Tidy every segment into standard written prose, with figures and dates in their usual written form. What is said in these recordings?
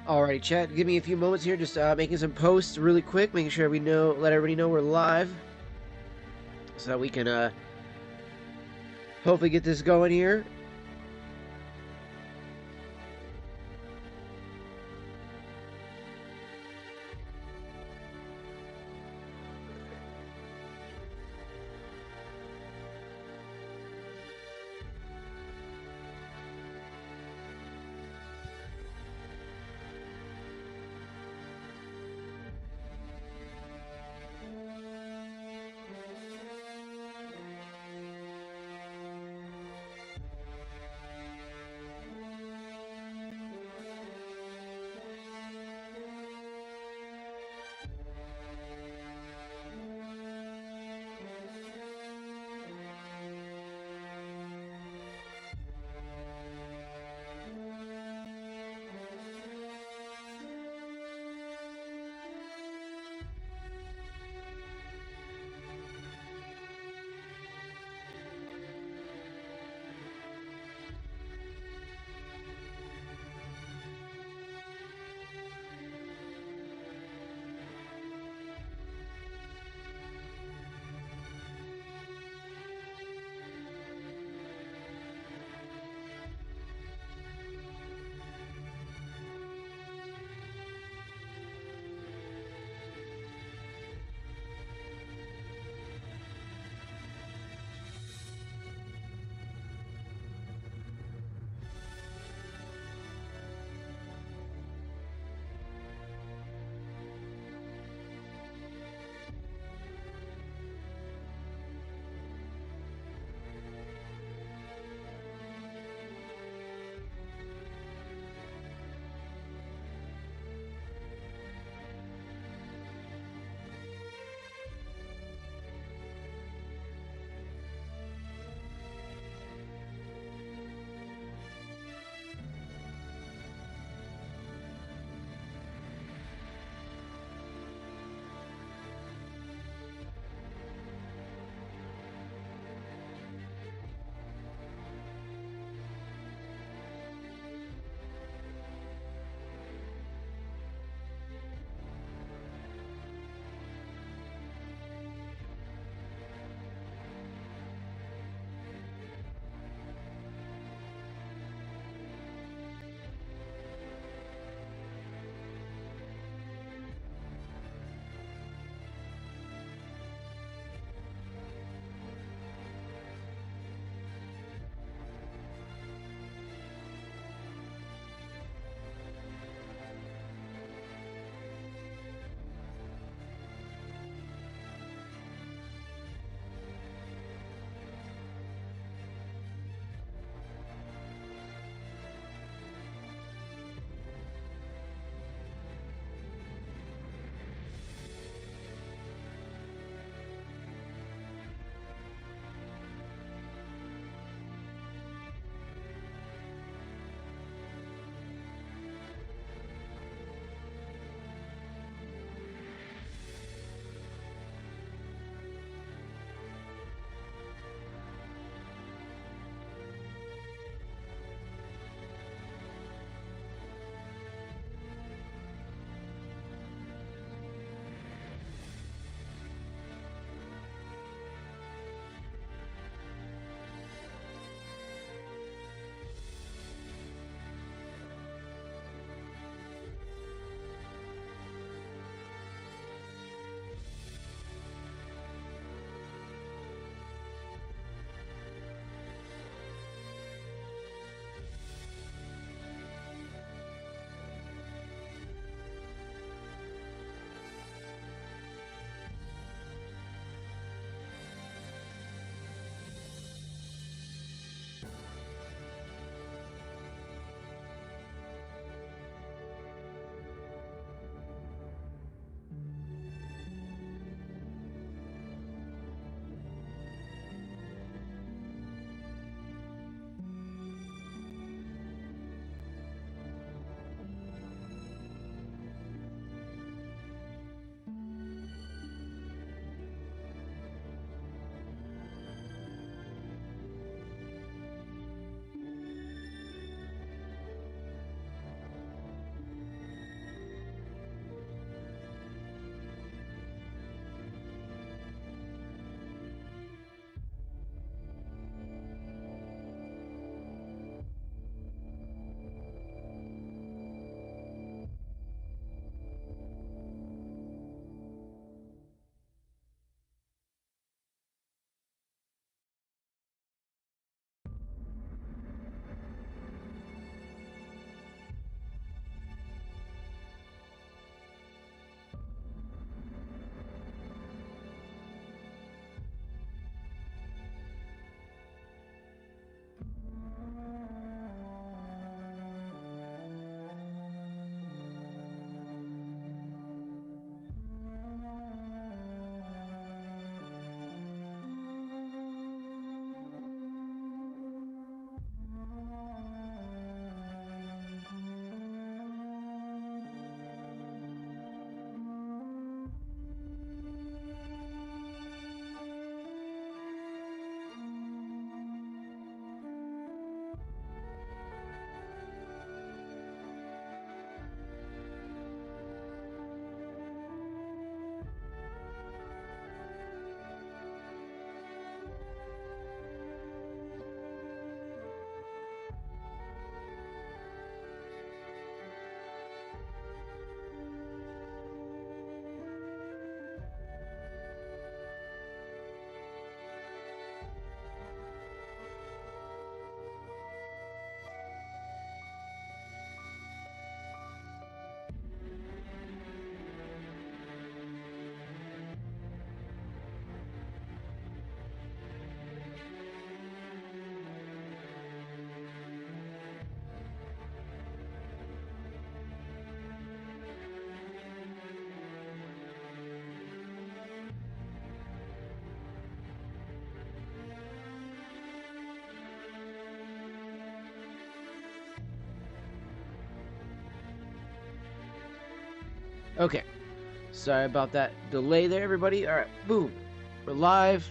Alrighty, chat. Give me a few moments here, just making some posts really quick, making sure we let everybody know we're live, so that we can hopefully get this going here. Okay. Sorry about that delay there, everybody. All right, boom. We're live.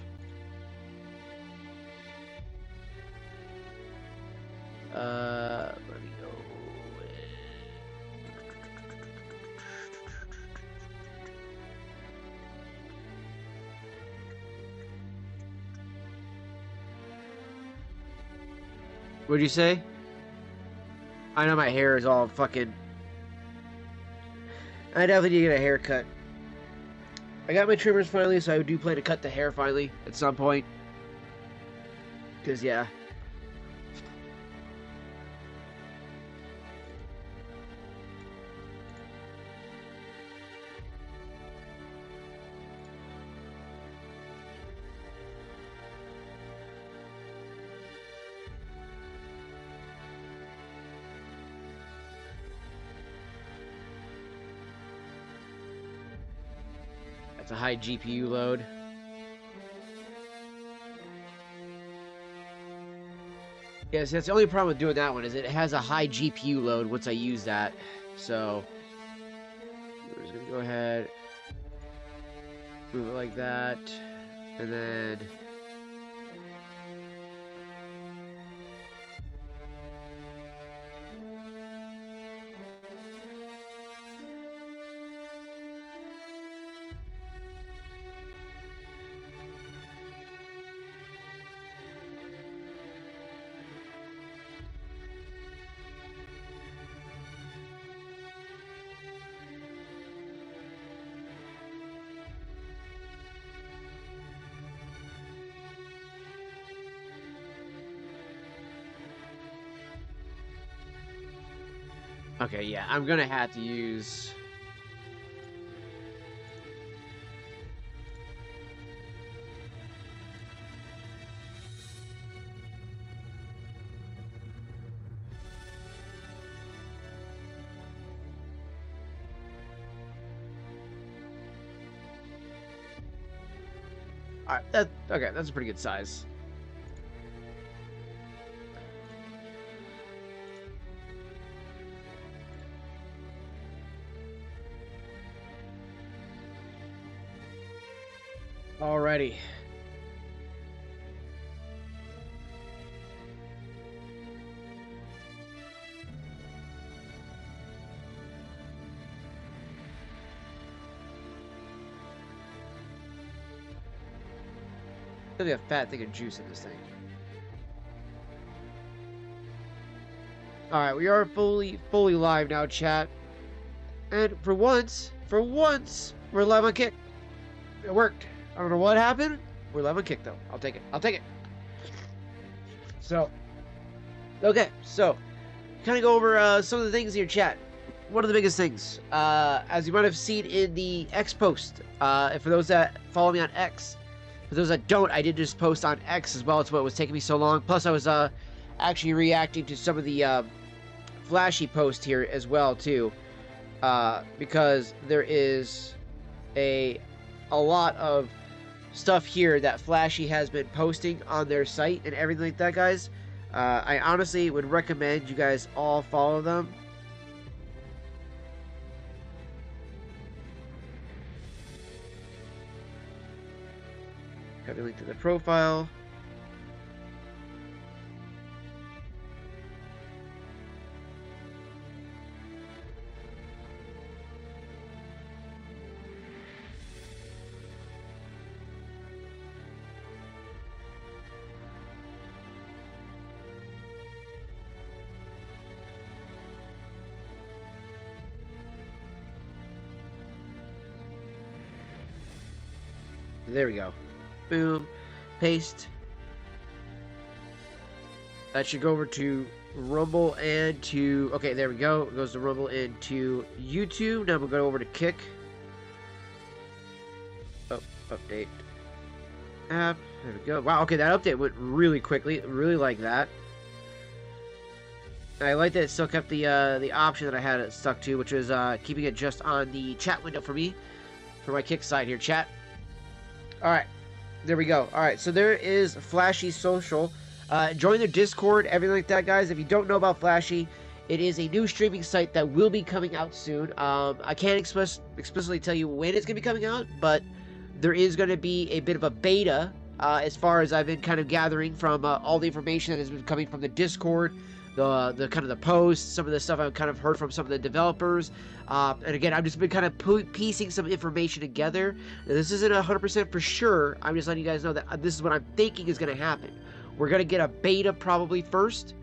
Let me go. What'd you say? I know my hair is all fucking... I definitely need to get a haircut. I got my trimmers finally, so I do plan to cut the hair finally at some point. Because, yeah. That's a high GPU load. Yeah, see, that's the only problem with doing that one is it has a high GPU load once I use that. So we're just gonna go ahead, move it like that, and then okay, yeah, I'm gonna have to use... Alright, okay, that's a pretty good size. Alrighty. There'll be a fat thing of juice in this thing. Alright, we are fully live now, chat. And for once, we're live on Kick. It worked. I don't know what happened. We're live on Kick, though. I'll take it. So, okay, so, kind of go over some of the things in your chat. One of the biggest things, as you might have seen in the X post, for those that follow me on X, for those that don't, I did just post on X as well. It's what was taking me so long. Plus, I was actually reacting to some of the flashy posts here as well, too, because there is a lot of stuff here that Flashy has been posting on their site and everything like that, guys. I honestly would recommend you guys all follow them. Got the link to the profile. There we go. Boom. Paste. That should go over to Rumble and to... Okay, there we go. It goes to Rumble and to YouTube. Now we'll go over to Kick. Oh, update. App. There we go. Wow, okay, that update went really quickly. Really like that. I like that it still kept the option that I had it stuck to, which was keeping it just on the chat window for me. For my Kick side here, chat. Alright, there we go. Alright, so there is Flashy Social. Join their Discord, everything like that, guys. If you don't know about Flashy, It is a new streaming site that will be coming out soon. I can't explicitly tell you when it's going to be coming out, but there is going to be a bit of a beta, as far as I've been kind of gathering from all the information that has been coming from the Discord, the kind of the posts, some of the stuff I've kind of heard from some of the developers. And again, I've just been kind of piecing some information together. Now, this isn't 100% for sure. I'm just letting you guys know that this is what I'm thinking is going to happen. We're going to get a beta probably first.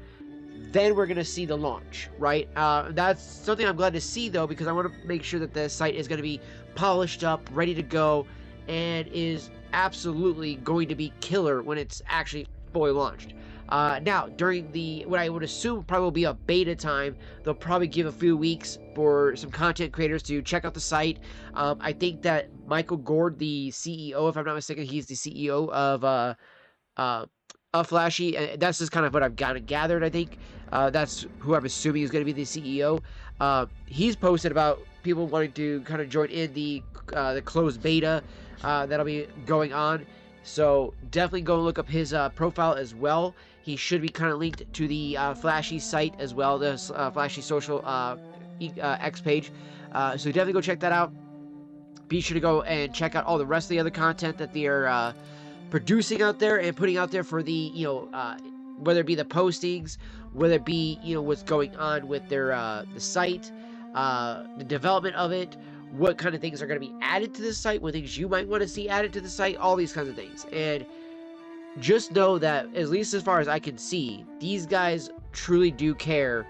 Then we're going to see the launch, right? That's something I'm glad to see, though, because I want to make sure that the site is going to be polished up, ready to go, and is absolutely going to be killer when it's actually fully launched. Now, during what I would assume probably will be a beta time, they'll probably give a few weeks for some content creators to check out the site. I think that Michael Gord, the CEO, if I'm not mistaken, he's the CEO of Flashy, and that's just kind of what I've gathered, I think. That's who I'm assuming is going to be the CEO. He's posted about people wanting to kind of join in the closed beta that'll be going on. So definitely go look up his profile as well. He should be kind of linked to the Flashy site as well, the Flashy social X page. So definitely go check that out. Be sure to go and check out all the rest of the other content that they are producing out there and putting out there for the, whether it be the postings, whether it be, what's going on with their the site, the development of it, what kind of things are going to be added to the site, what things you might want to see added to the site, all these kinds of things. And just know that, at least as far as I can see, these guys truly do care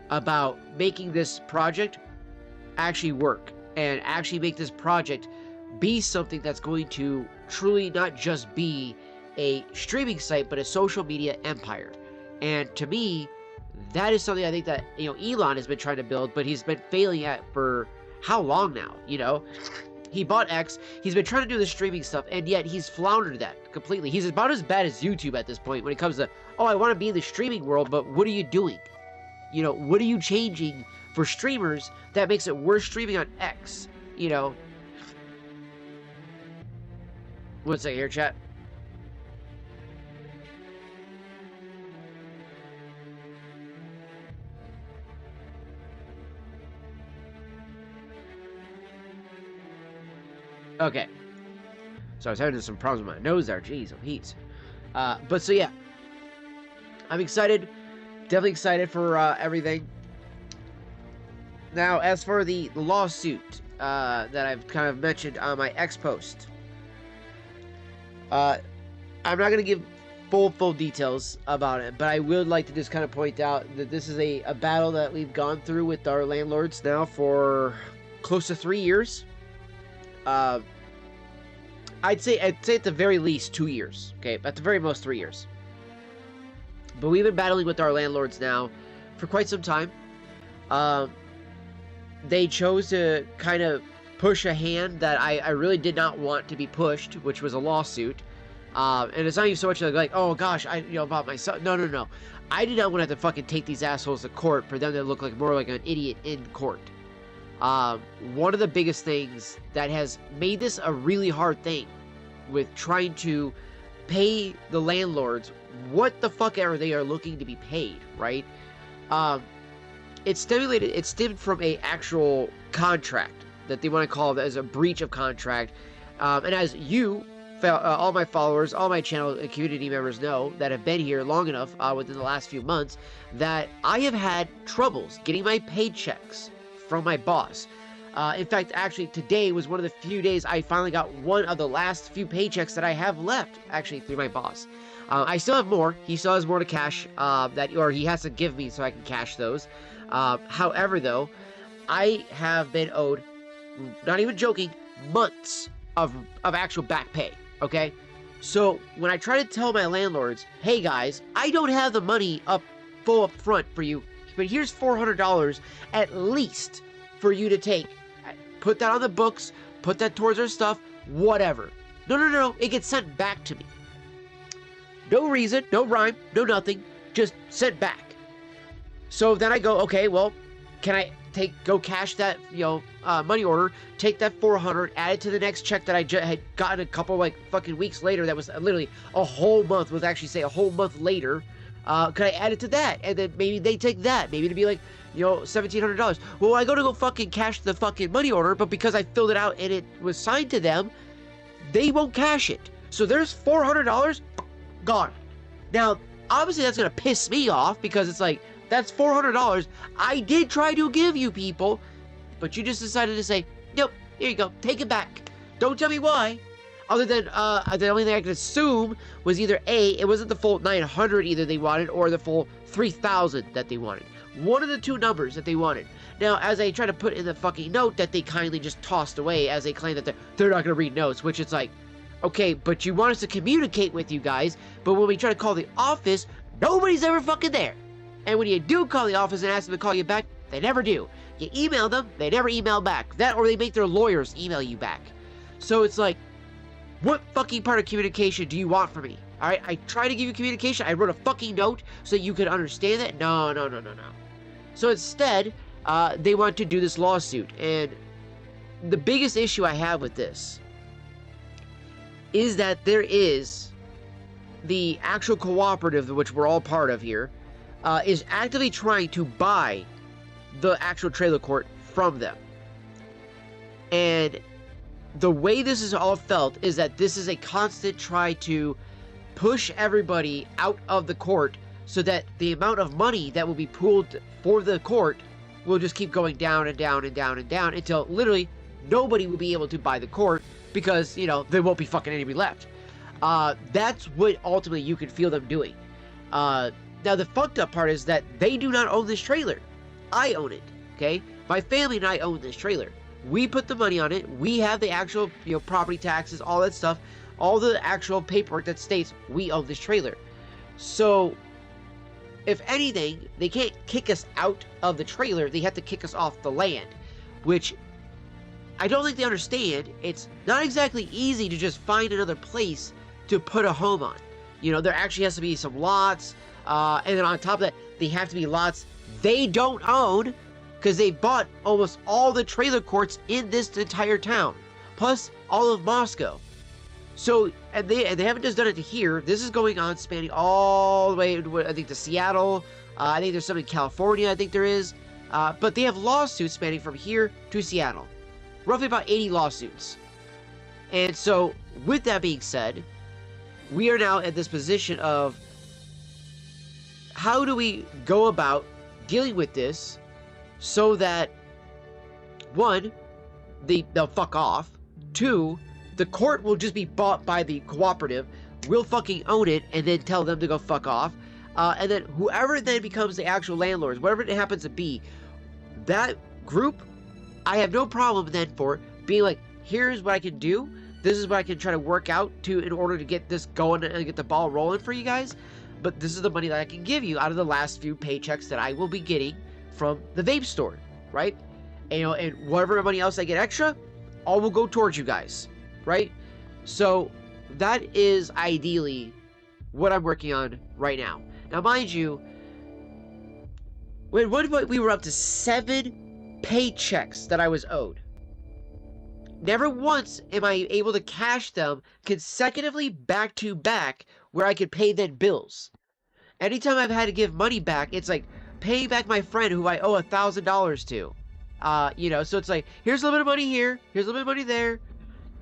about making this project actually work and actually make this project be something that's going to truly not just be a streaming site, but a social media empire. And to me, that is something I think that, Elon has been trying to build, but he's been failing at for how long now, He bought X, he's been trying to do the streaming stuff, and yet he's floundered that completely. He's about as bad as YouTube at this point when it comes to, oh, I want to be in the streaming world, but what are you doing? What are you changing for streamers that makes it worth streaming on X? One second here, chat. Okay. So I was having some problems with my nose there. Jeez, oh, heat. But so yeah. I'm excited. Definitely excited for everything. Now, as for the lawsuit that I've kind of mentioned on my X post. I'm not going to give full details about it, but I would like to just kind of point out that this is a battle that we've gone through with our landlords now for close to 3 years. I'd say at the very least 2 years. Okay, at the very most 3 years. But we've been battling with our landlords now for quite some time. They chose to kind of push a hand that I really did not want to be pushed, which was a lawsuit. And it's not even so much like, oh gosh, about myself. No. I did not want to have to fucking take these assholes to court for them to look like more like an idiot in court. One of the biggest things that has made this a really hard thing with trying to pay the landlords what the fuck ever they are looking to be paid, right? It stemmed from a actual contract that they want to call it as a breach of contract. And as you, all my followers, all my channel and community members know that have been here long enough within the last few months, that I have had troubles getting my paychecks from my boss. In fact, actually, today was one of the few days I finally got one of the last few paychecks that I have left, actually, through my boss. I still have more. He still has more to cash, or he has to give me so I can cash those. However, though, I have been owed, not even joking, months of actual back pay, okay? So, when I try to tell my landlords, hey guys, I don't have the money full up front for you, but here's $400 at least for you to take. Put that on the books, put that towards our stuff, whatever. No, it gets sent back to me. No reason, no rhyme, no nothing, just sent back. So then I go, okay, well, can I go cash that, money order, take that $400, add it to the next check that I had gotten a couple, fucking weeks later, that was literally a whole month, a whole month later. Could I add it to that? And then maybe they take that. Maybe it'd be like $1,700. Well, I go fucking cash the fucking money order, but because I filled it out and it was signed to them, they won't cash it. So there's $400 gone. Now, obviously that's going to piss me off because it's like, that's $400 I did try to give you people, but you just decided to say, nope, here you go, take it back. Don't tell me why. Other than, the only thing I could assume was either A, it wasn't the full 900 either they wanted, or the full 3,000 that they wanted. One of the two numbers that they wanted. Now, as I try to put in the fucking note that they kindly just tossed away as they claim that they're not going to read notes, which it's like, okay, but you want us to communicate with you guys, but when we try to call the office, nobody's ever fucking there. And when you do call the office and ask them to call you back, they never do. You email them, they never email back. That or they make their lawyers email you back. So it's like, what fucking part of communication do you want from me? Alright, I try to give you communication. I wrote a fucking note so you could understand it. No. So instead, they want to do this lawsuit. And the biggest issue I have with this is that there is the actual cooperative, which we're all part of here, is actively trying to buy the actual trailer court from them. And the way this is all felt is that this is a constant try to push everybody out of the court so that the amount of money that will be pooled for the court will just keep going down and down and down and down until literally nobody will be able to buy the court because, there won't be fucking anybody left. That's what ultimately you can feel them doing. Now, the fucked up part is that they do not own this trailer. I own it, okay? My family and I own this trailer. We put the money on it. We have the actual, property taxes, all that stuff, all the actual paperwork that states we own this trailer. So, if anything, they can't kick us out of the trailer. They have to kick us off the land, which I don't think they understand. It's not exactly easy to just find another place to put a home on. There actually has to be some lots, and then on top of that, they have to be lots they don't own, because they bought almost all the trailer courts in this entire town, plus all of Moscow. So, and they haven't just done it to here. This is going on, spanning all the way, I think, to Seattle. I think there's some in California, I think there is. But they have lawsuits spanning from here to Seattle. Roughly about 80 lawsuits. And so, with that being said, we are now at this position of how do we go about dealing with this so that, one, they'll fuck off. Two, the court will just be bought by the cooperative. We'll fucking own it and then tell them to go fuck off. And then whoever then becomes the actual landlords, whatever it happens to be, that group, I have no problem then for being like, here's what I can do. This is what I can try to work out in order to get this going and get the ball rolling for you guys. But this is the money that I can give you out of the last few paychecks that I will be getting from the vape store, right? And whatever money else I get extra, all will go towards you guys, right? So that is ideally what I'm working on right now. Now, mind you, at one point we were up to 7 paychecks that I was owed. Never once am I able to cash them consecutively back to back where I could pay then bills. Anytime I've had to give money back, it's like paying back my friend who I owe $1,000 to. So it's like, here's a little bit of money here, here's a little bit of money there,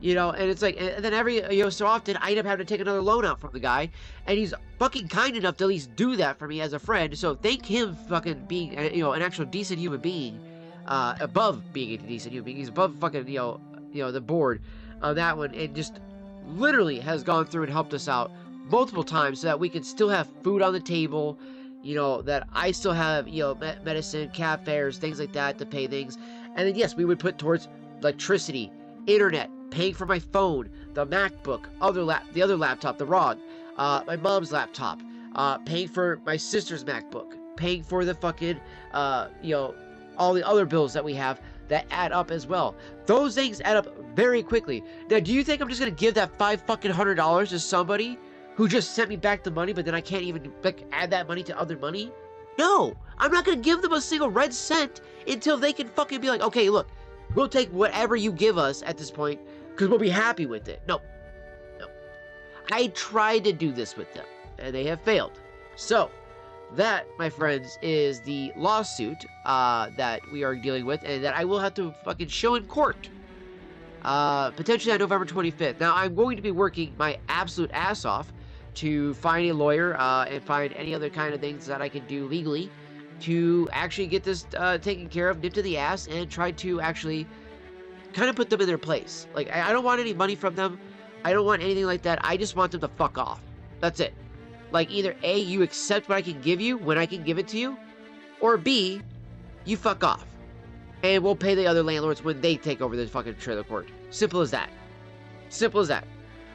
and it's like, and then every, so often I end up having to take another loan out from the guy, and he's fucking kind enough to at least do that for me as a friend, so thank him fucking being, an actual decent human being, above being a decent human being. He's above fucking, the board on that one, and just literally has gone through and helped us out multiple times so that we can still have food on the table, that I still have, medicine, cab fares, things like that to pay things. And then, yes, we would put towards electricity, internet, paying for my phone, the MacBook, the other laptop, the ROG, my mom's laptop, paying for my sister's MacBook, paying for the fucking, all the other bills that we have that add up as well. Those things add up very quickly. Now, do you think I'm just gonna give that $500 to somebody who just sent me back the money, but then I can't even add that money to other money? No, I'm not gonna give them a single red cent until they can fucking be like, okay, look, we'll take whatever you give us at this point because we'll be happy with it. No. I tried to do this with them, and they have failed. So, That, my friends, is the lawsuit that we are dealing with, and that I will have to fucking show in court. Potentially on November 25th. Now, I'm going to be working my absolute ass off to find a lawyer and find any other kind of things that I can do legally to actually get this taken care of, nipped to the ass, and try to actually kind of put them in their place. Like, I don't want any money from them. I don't want anything like that. I just want them to fuck off. That's it. Like, either A, you accept what I can give you when I can give it to you, or B, you fuck off. And we'll pay the other landlords when they take over the fucking trailer court. Simple as that. Simple as that.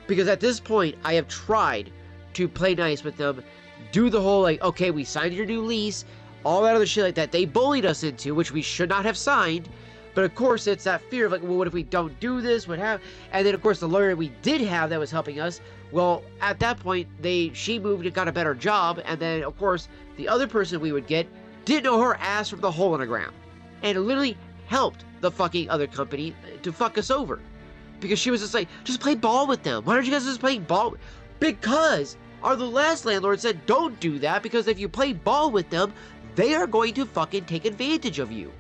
Because at this point, I have tried to play nice with them, do the whole, like, okay, we signed your new lease, all that other shit like that they bullied us into, which we should not have signed. But of course, it's that fear of, like, well, what if we don't do this? What have? And then, of course, the lawyer we did have that was helping us, well, at that point, she moved and got a better job. And then, of course, the other person we would get didn't know her ass from the hole in the ground. And it literally helped the fucking other company to fuck us over. Because she was just like, just play ball with them. Why aren't you guys just playing ball? Because the last landlord said, don't do that, because if you play ball with them, they are going to fucking take advantage of you.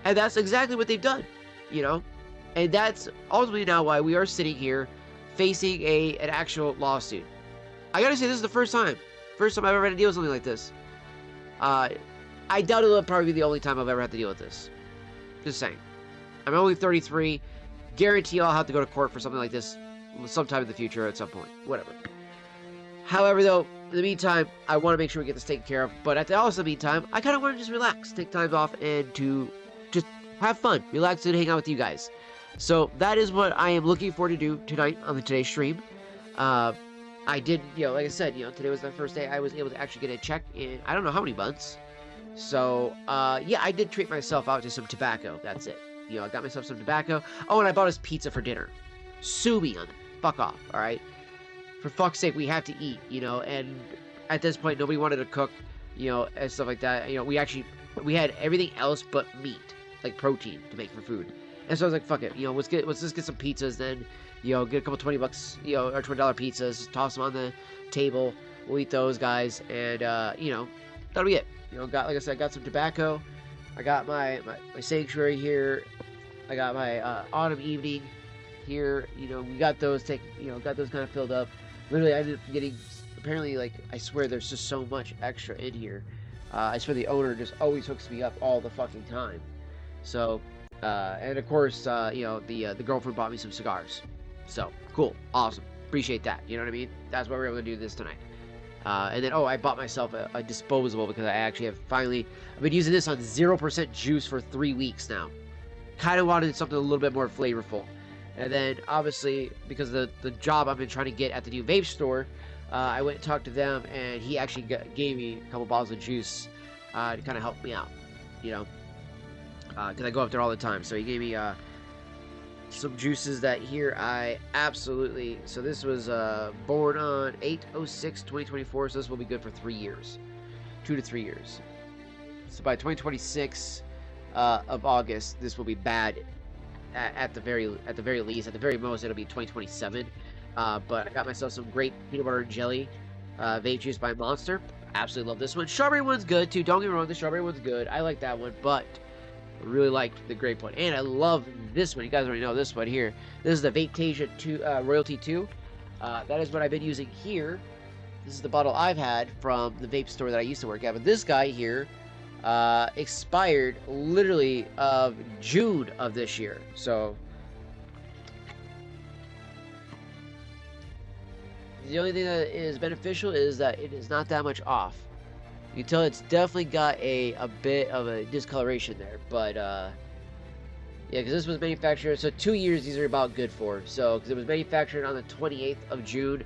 And that's exactly what they've done, you know? And that's ultimately now why we are sitting here facing an actual lawsuit. I gotta say, this is the first time I've ever had to deal with something like this. I doubt it'll probably be the only time I've ever had to deal with this. Just saying. I'm only 33. Guarantee I'll have to go to court for something like this sometime in the future at some point. Whatever. However, though, in the meantime, I want to make sure we get this taken care of. But at the also meantime, I kind of want to just relax, take time off, and to just have fun, relax, and hang out with you guys. So that is what I am looking forward to do tonight on today's stream. I did, like I said, today was my first day I was able to actually get a check in I don't know how many months. So, yeah, I did treat myself out to some tobacco. That's it. I got myself some tobacco. Oh, and I bought us pizza for dinner. Sue me on it. Fuck off, alright? For fuck's sake, we have to eat, and at this point, nobody wanted to cook, and stuff like that. We had everything else but meat, like protein, to make for food. And so I was like, fuck it, let's just get some pizzas then, get a couple $20, or $20 pizzas, toss them on the table, we'll eat those, guys, and, that'll be it. Like I said, I got some tobacco, I got my sanctuary here, I got my, autumn evening here, we got those got those kind of filled up. Literally, I ended up getting, apparently, like, I swear there's just so much extra in here. I swear the owner just always hooks me up all the fucking time. So, and of course, the girlfriend bought me some cigars. So, cool, awesome, appreciate that, you know what I mean? That's why we're able to do this tonight. And then, I bought myself a disposable because I actually have I've been using this on 0% juice for 3 weeks now. Kind of wanted something a little bit more flavorful. And then, obviously, because of the job I've been trying to get at the new vape store, I went and talked to them, and he actually gave me a couple bottles of juice to kind of help me out, because I go up there all the time. So he gave me some juices that here I absolutely... So this was born on 8/06/2024, so this will be good for 3 years. 2 to 3 years. So by 2026 of August, this will be bad. At the very least, at the very most, it'll be 2027. But I got myself some great peanut butter and jelly vape juice by Monster. Absolutely love this one. Strawberry one's good too. Don't get me wrong, the strawberry one's good. I like that one, but I really liked the grape one, and I love this one. You guys already know this one here. This is the Vapetasia 2 Royalty 2. That is what I've been using here. This is the bottle I've had from the vape store that I used to work at. But this guy here expired literally of June of this year. So the only thing that is beneficial is that it is not that much off. You can tell it's definitely got a bit of a discoloration there, but yeah, because this was manufactured, so 2 years these are about good for. So because it was manufactured on the 28th of June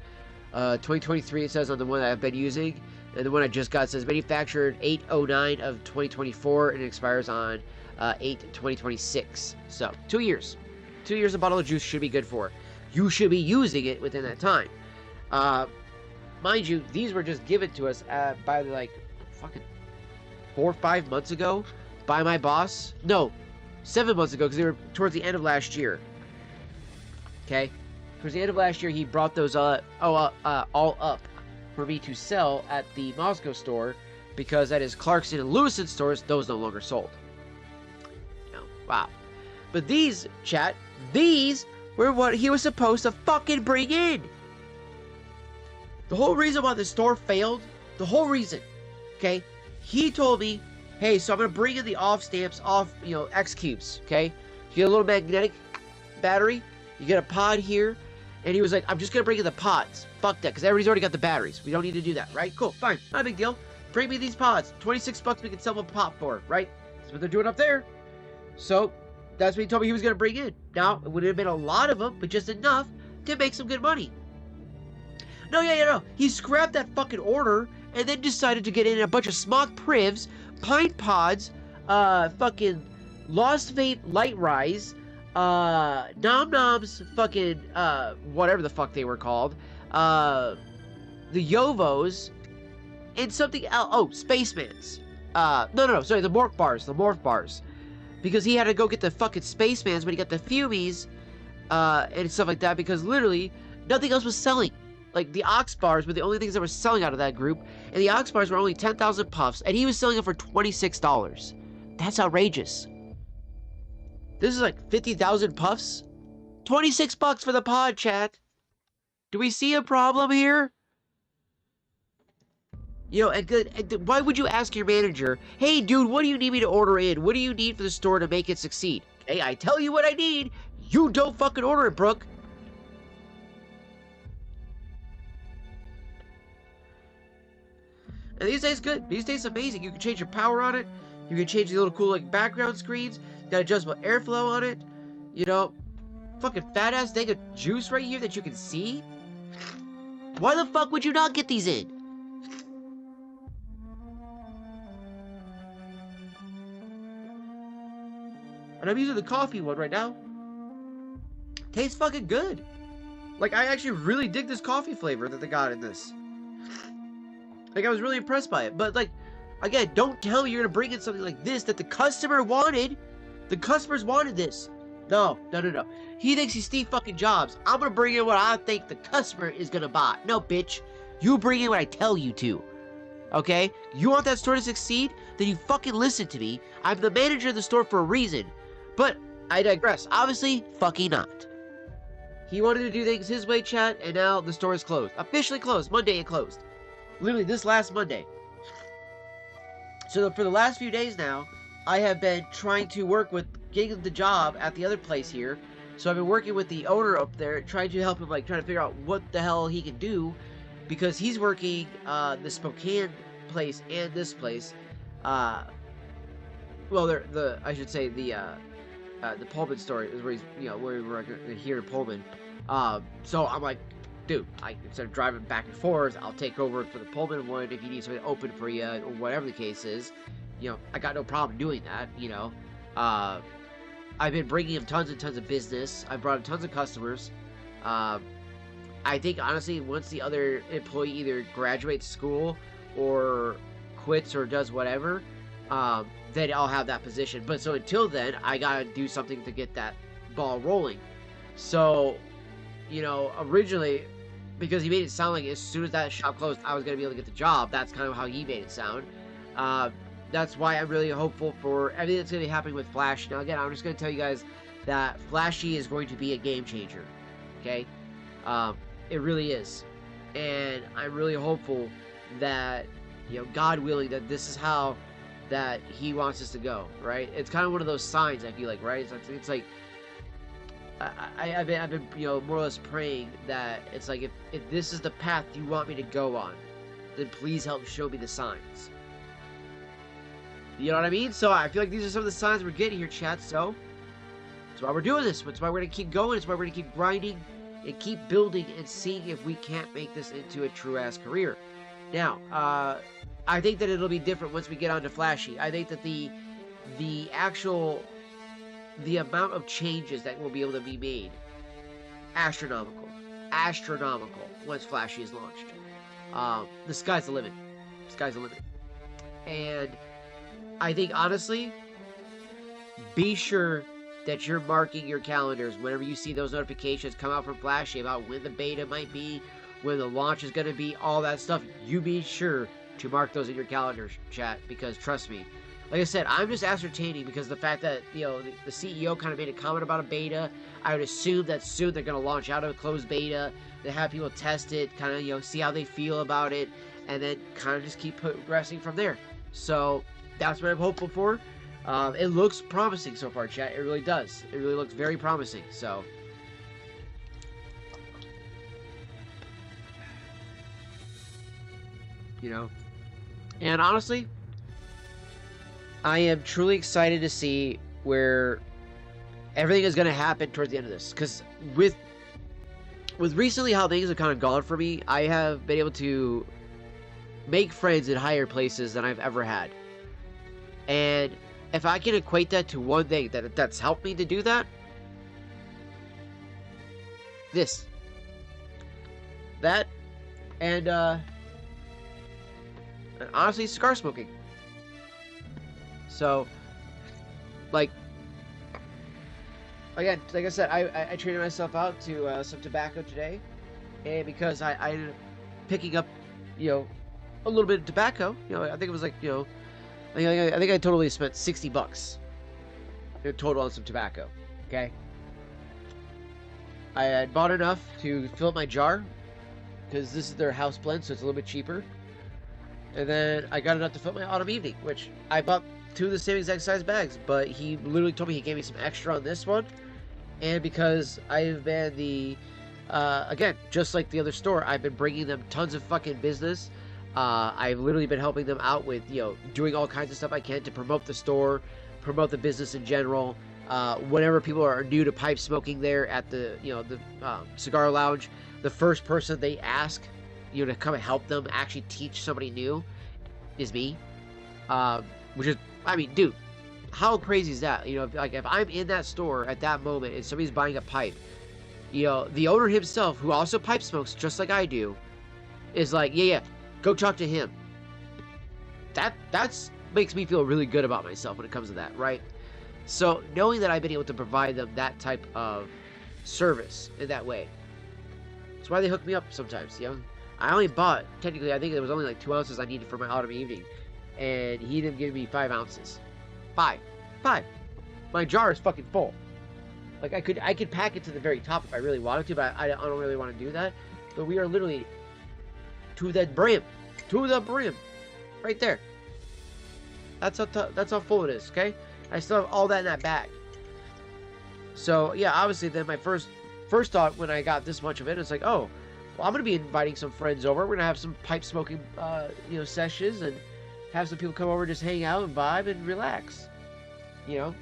2023, it says on the one that I've been using. And the one I just got says manufactured 8/09 of 2024, and it expires on 8/2026. So 2 years. 2 years a bottle of juice should be good for. You should be using it within that time. Mind you, these were just given to us by like fucking 4 or 5 months ago by my boss. No, 7 months ago, because they were towards the end of last year. Okay, towards the end of last year, he brought those all up. for me to sell at the Moscow store, because at his Clarkson and Lewison stores, those no longer sold. Wow. But these, chat, these were what he was supposed to fucking bring in. The whole reason why the store failed, the whole reason, okay, he told me, hey, so I'm going to bring in the off stamps, X cubes, okay? You get a little magnetic battery, you get a pod here, and he was like, I'm just going to bring in the pods. Fuck that, because everybody's already got the batteries. We don't need to do that, right? Cool, fine, not a big deal. Bring me these pods. 26 bucks we can sell them a pop for, right? That's what they're doing up there. So, that's what he told me he was going to bring in. Now, it would have been a lot of them, but just enough to make some good money. No. He scrapped that fucking order and then decided to get in a bunch of smock privs, pint pods, fucking Lost Faith Light Rise, Nom Noms, fucking, whatever the fuck they were called, the Yovos, and something else. Oh, Spacemans. Sorry, the Morph Bars. Because he had to go get the fucking Spacemans when he got the Fumies, and stuff like that, because literally, nothing else was selling. Like, the Ox Bars were the only things that were selling out of that group, and the Ox Bars were only 10,000 puffs, and he was selling them for $26. That's outrageous. This is like 50,000 puffs? 26 bucks for the pod, chat. Do we see a problem here? And why would you ask your manager, hey, dude, what do you need me to order in? What do you need for the store to make it succeed? Hey, I tell you what I need. You don't fucking order it, Brooke. And these days, good. These days, amazing. You can change your power on it. You can change the little cool, like, background screens. Got adjustable airflow on it. Fucking fat-ass thing of juice right here that you can see. Why the fuck would you not get these in? And I'm using the coffee one right now. Tastes fucking good. Like, I actually really dig this coffee flavor that they got in this. Like, I was really impressed by it. But, like, again, don't tell me you're going to bring in something like this that the customer wanted. The customers wanted this. No. He thinks he's Steve fucking Jobs. I'm going to bring in what I think the customer is going to buy. No, bitch. You bring in what I tell you to. Okay? You want that store to succeed? Then you fucking listen to me. I'm the manager of the store for a reason. But, I digress. Obviously, fucking not. He wanted to do things his way, chat, and now the store is closed. Officially closed. Monday it closed. Literally, this last Monday. So, for the last few days now, I have been trying to work with getting the job at the other place here. So, I've been working with the owner up there, trying to help him, like, trying to figure out what the hell he can do. Because he's working the Spokane place and this place. I should say the Pullman store is where he's, where we're here in Pullman. So I'm like, dude, instead of driving back and forth, I'll take over for the Pullman one if you need something open for you, or whatever the case is. I got no problem doing that, I've been bringing him tons and tons of business. I've brought him tons of customers. I think, honestly, once the other employee either graduates school or quits or does whatever, then I'll have that position. But so until then, I gotta do something to get that ball rolling. So, originally, because he made it sound like as soon as that shop closed, I was gonna be able to get the job. That's kind of how he made it sound. That's why I'm really hopeful for everything that's gonna be happening with Flash. Now, again, I'm just gonna tell you guys that Flashy is going to be a game changer. Okay? It really is. And I'm really hopeful that, God willing, that this is how that he wants us to go, right? It's kind of one of those signs, I feel like, right? It's like, I've been, more or less praying that it's like, if this is the path you want me to go on, then please help show me the signs. You know what I mean? So I feel like these are some of the signs we're getting here, chat. So that's why we're doing this. That's why we're going to keep going. That's why we're going to keep grinding and keep building and seeing if we can't make this into a true-ass career. Now, I think that it'll be different once we get onto Flashy. I think that the amount of changes that will be able to be made, astronomical once Flashy is launched. The sky's the limit. And I think, honestly, be sure that you're marking your calendars whenever you see those notifications come out from Flashy about when the beta might be, when the launch is going to be, all that stuff. You be sure to mark those in your calendars, chat, because trust me, like I said, I'm just ascertaining because the fact that, you know, the CEO kind of made a comment about a beta. I would assume that soon they're going to launch out of a closed beta. They have people test it, kind of, you know, see how they feel about it, and then kind of just keep progressing from there. So that's what I'm hopeful for. It looks promising so far, chat. It really does. It really looks very promising. So, you know, and honestly, I am truly excited to see where everything is going to happen towards the end of this. Because with recently how things have kind of gone for me, I have been able to make friends in higher places than I've ever had. And if I can equate that to one thing that's helped me to do that, that, and honestly, cigar smoking. So, like, again, like I said, I treated myself out to some tobacco today, and because I ended up picking up, you know, a little bit of tobacco, you know, I think it was like, you know, I think I totally spent $60 in total on some tobacco, okay? I had bought enough to fill up my jar, because this is their house blend, so it's a little bit cheaper. And then I got enough to fill up my autumn evening, which I bought 2 of the same exact size bags, but he literally told me he gave me some extra on this one. And because I've been the, again, just like the other store, I've been bringing them tons of fucking business. I've literally been helping them out with, you know, doing all kinds of stuff I can to promote the store, promote the business in general. Whenever people are new to pipe smoking there at the, you know, the cigar lounge, the first person they ask, you know, to come and help them actually teach somebody new is me. Which is, I mean, dude, how crazy is that? You know, if I'm in that store at that moment and somebody's buying a pipe, you know, the owner himself, who also pipe smokes just like I do, is like, yeah, go talk to him. That's makes me feel really good about myself when it comes to that, right? So knowing that I've been able to provide them that type of service in that way, that's why they hook me up sometimes, you know? I only bought, technically, I think there was only like 2 ounces I needed for my autumn evening, and he didn't give me 5 ounces. 5. My jar is fucking full. Like, I could pack it to the very top if I really wanted to, but I don't really want to do that. But we are literally to the brim, right there. That's how full it is. Okay, I still have all that in that bag. So yeah, obviously, then my first thought when I got this much of it, it's like, oh, well, I'm gonna be inviting some friends over. We're gonna have some pipe smoking, you know, sessions, and have some people come over, just hang out and vibe and relax. You know,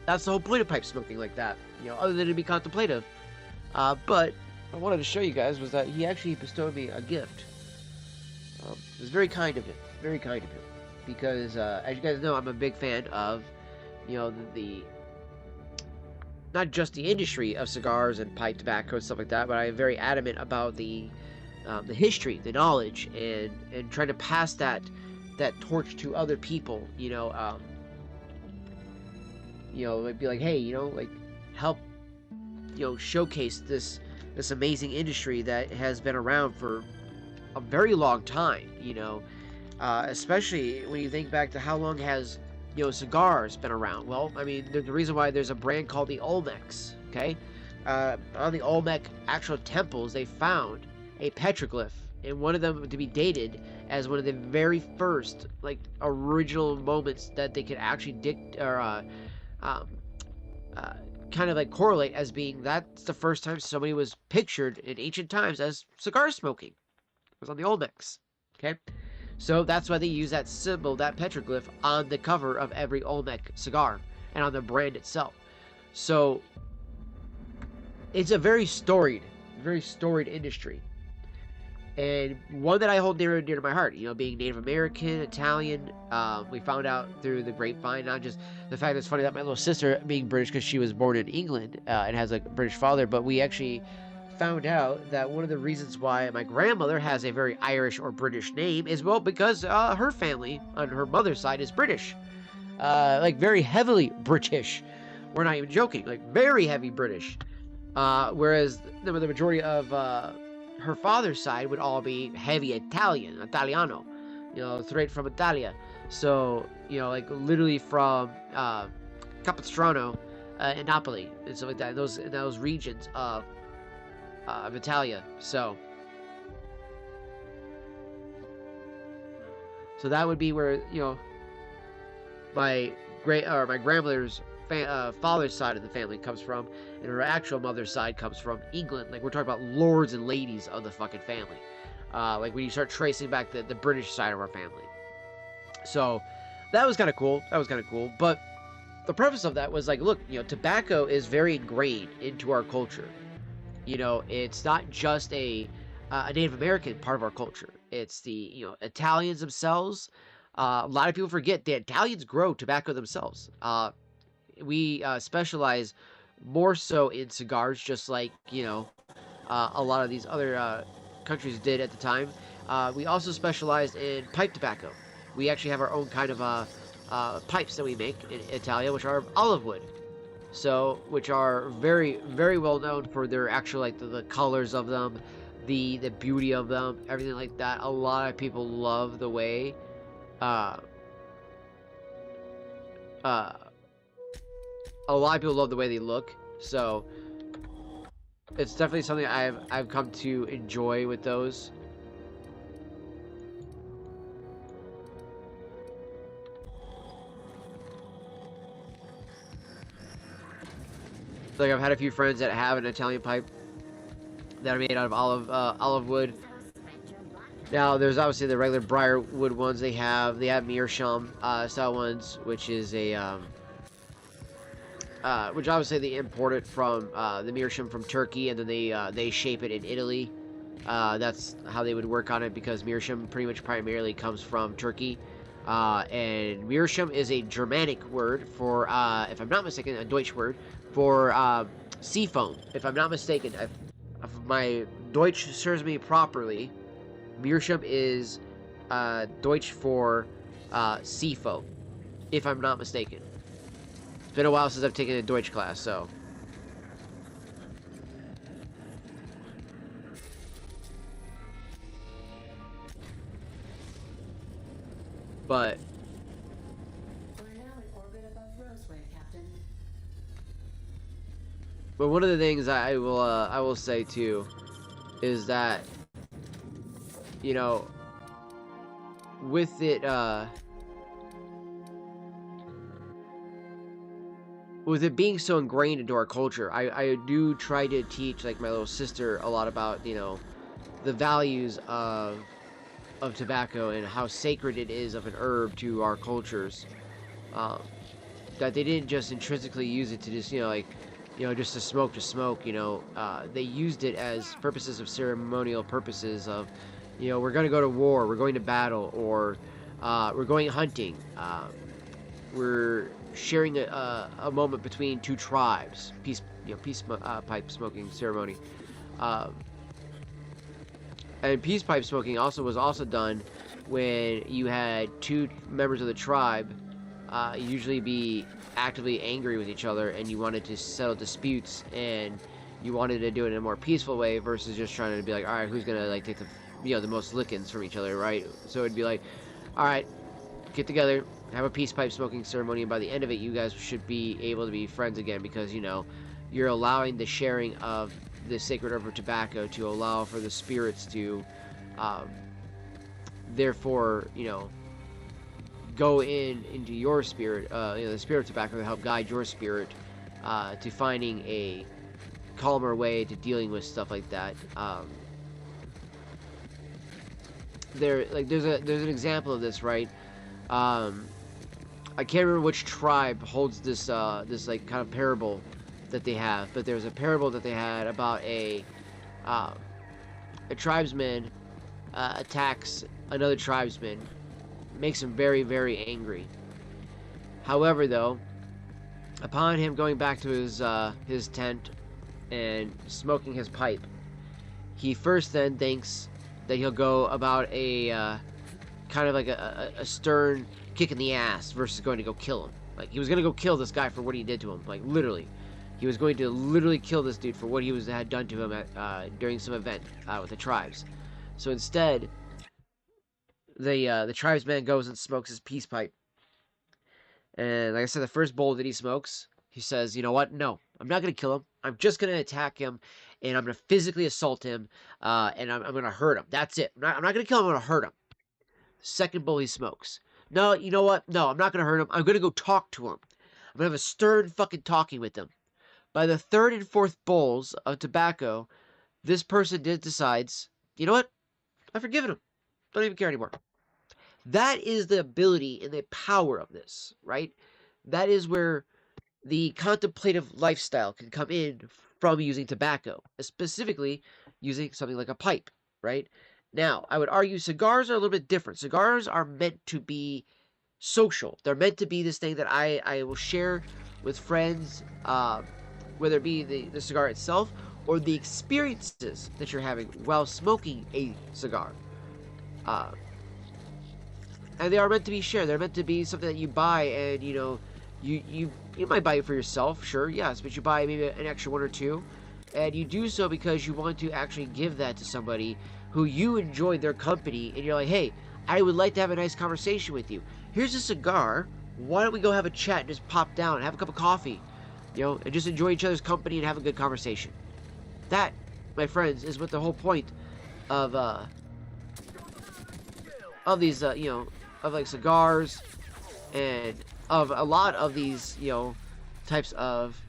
that's the whole point of pipe smoking like that. You know, other than to be contemplative. But I wanted to show you guys was that he actually bestowed me a gift. It was very kind of him, because as you guys know, I'm a big fan of, you know, the not just the industry of cigars and pipe tobacco and stuff like that, but I'm very adamant about the history, the knowledge, and trying to pass that torch to other people. You know, it'd be like, hey, you know, like, help, you know, showcase this amazing industry that has been around for a very long time. You know, especially when you think back to how long has, you know, cigars been around. Well, I mean, the reason why there's a brand called the Olmecs, okay? On the Olmec actual temples, they found a petroglyph, and one of them to be dated as one of the very first, like, original moments that they could actually kind of like correlate as being that's the first time somebody was pictured in ancient times as cigar smoking. It was on the Olmecs, okay? So that's why they use that symbol, that petroglyph, on the cover of every Olmec cigar and on the brand itself. So it's a very storied industry, and one that I hold near and dear to my heart. You know, being Native American, Italian, we found out through the grapevine, not just the fact that it's funny that my little sister, being British because she was born in England and has a British father, but we actually found out that one of the reasons why my grandmother has a very Irish or British name is, well, because her family on her mother's side is British, like very heavily British. We're not even joking, like very heavy British. Whereas the majority of her father's side would all be heavy Italiano, straight from Italia. So, like literally from Capistrano and Napoli and stuff like that, in those regions of Italia. So that would be where my my grandmother's father's side of the family comes from, and her actual mother's side comes from England. Like, we're talking about lords and ladies of the fucking family. Like when you start tracing back the British side of our family. So that was kind of cool. But the purpose of that was like, look, tobacco is very ingrained into our culture. It's not just a Native American part of our culture. It's the Italians themselves. A lot of people forget the Italians grow tobacco themselves. We specialize more so in cigars, just like a lot of these other countries did at the time. We also specialized in pipe tobacco. We actually have our own kind of pipes that we make in Italia, which are olive wood. So, which are very, very well known for their actual, like, the colors of them, the beauty of them, everything like that. A lot of people love the way, a lot of people love the way they look. So, it's definitely something I've come to enjoy with those. Like, I've had a few friends that have an Italian pipe that are made out of olive wood. Now, there's obviously the regular briar wood ones they have. They have meerschaum style ones, which is which obviously they import it from the meerschaum from Turkey, and then they shape it in Italy. That's how they would work on it, because meerschaum pretty much primarily comes from Turkey. And meerschaum is a Germanic word for, if I'm not mistaken, a Deutsch word for sea foam. If I'm not mistaken, if my Deutsch serves me properly, meerschaum is Deutsch for sea foam, if I'm not mistaken. It's been a while since I've taken a Deutsch class, so. But one of the things I will say too is that with it being so ingrained into our culture, I do try to teach, like, my little sister a lot about the values of tobacco and how sacred it is of an herb to our cultures. That they didn't just intrinsically use it to just just to smoke. They used it as purposes of ceremonial purposes of, we're going to go to war, we're going to battle, or we're going hunting. We're sharing a moment between two tribes, peace pipe smoking ceremony. And peace pipe smoking was also done when you had two members of the tribe usually be actively angry with each other, and you wanted to settle disputes, and you wanted to do it in a more peaceful way versus just trying to be like, all right, who's gonna take the most lickings from each other, right? So it'd be like, all right, get together, have a peace pipe smoking ceremony, and by the end of it, you guys should be able to be friends again, because you're allowing the sharing of the sacred herb of tobacco to allow for the spirits to therefore go into your spirit, the spirit of tobacco, to help guide your spirit to finding a calmer way to dealing with stuff like that. There's an example of this, right? I can't remember which tribe holds this like kind of parable that they have, but there's a parable that they had about a tribesman attacks another tribesman, makes him very, very angry. However, though, upon him going back to his tent and smoking his pipe, he first then thinks that he'll go about a kind of like a stern kick in the ass versus going to go kill him. Like, he was going to go kill this guy for what he did to him, like, literally. He was going to literally kill this dude for what he had done to him during some event with the tribes. So instead, the tribesman goes and smokes his peace pipe. And like I said, the first bowl that he smokes, he says, you know what? No, I'm not going to kill him. I'm just going to attack him, and I'm going to physically assault him, and I'm going to hurt him. That's it. I'm not going to kill him. I'm going to hurt him. Second bowl he smokes. No, you know what? No, I'm not going to hurt him. I'm going to go talk to him. I'm going to have a stern fucking talking with him. By the third and fourth bowls of tobacco, this person decides, you know what? I've forgiven him. Don't even care anymore. That is the ability and the power of this, right? That is where the contemplative lifestyle can come in from using tobacco, specifically using something like a pipe, right? Now, I would argue cigars are a little bit different. Cigars are meant to be social. They're meant to be this thing that I will share with friends, whether it be the cigar itself or the experiences that you're having while smoking a cigar. And they are meant to be shared. They're meant to be something that you buy and, you know, you might buy it for yourself, sure, yes, but you buy maybe an extra one or two, and you do so because you want to actually give that to somebody who you enjoyed their company, and you're like, hey, I would like to have a nice conversation with you. Here's a cigar. Why don't we go have a chat and just pop down, have a cup of coffee, you know, and just enjoy each other's company and have a good conversation. That, my friends, is what the whole point of these, you know, of like cigars and of a lot of these, you know, types of,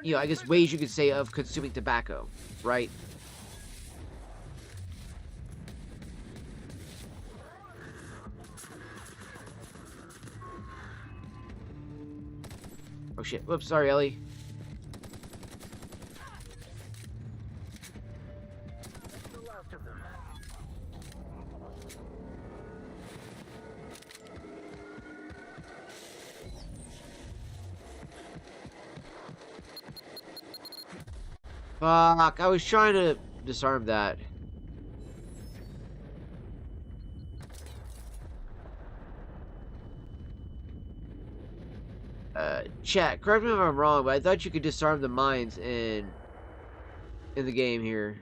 you know, I guess ways you could say of consuming tobacco, right? Oh shit, whoops, sorry, Ellie. Fuck, I was trying to disarm that. Chat, correct me if I'm wrong, but I thought you could disarm the mines in the game here.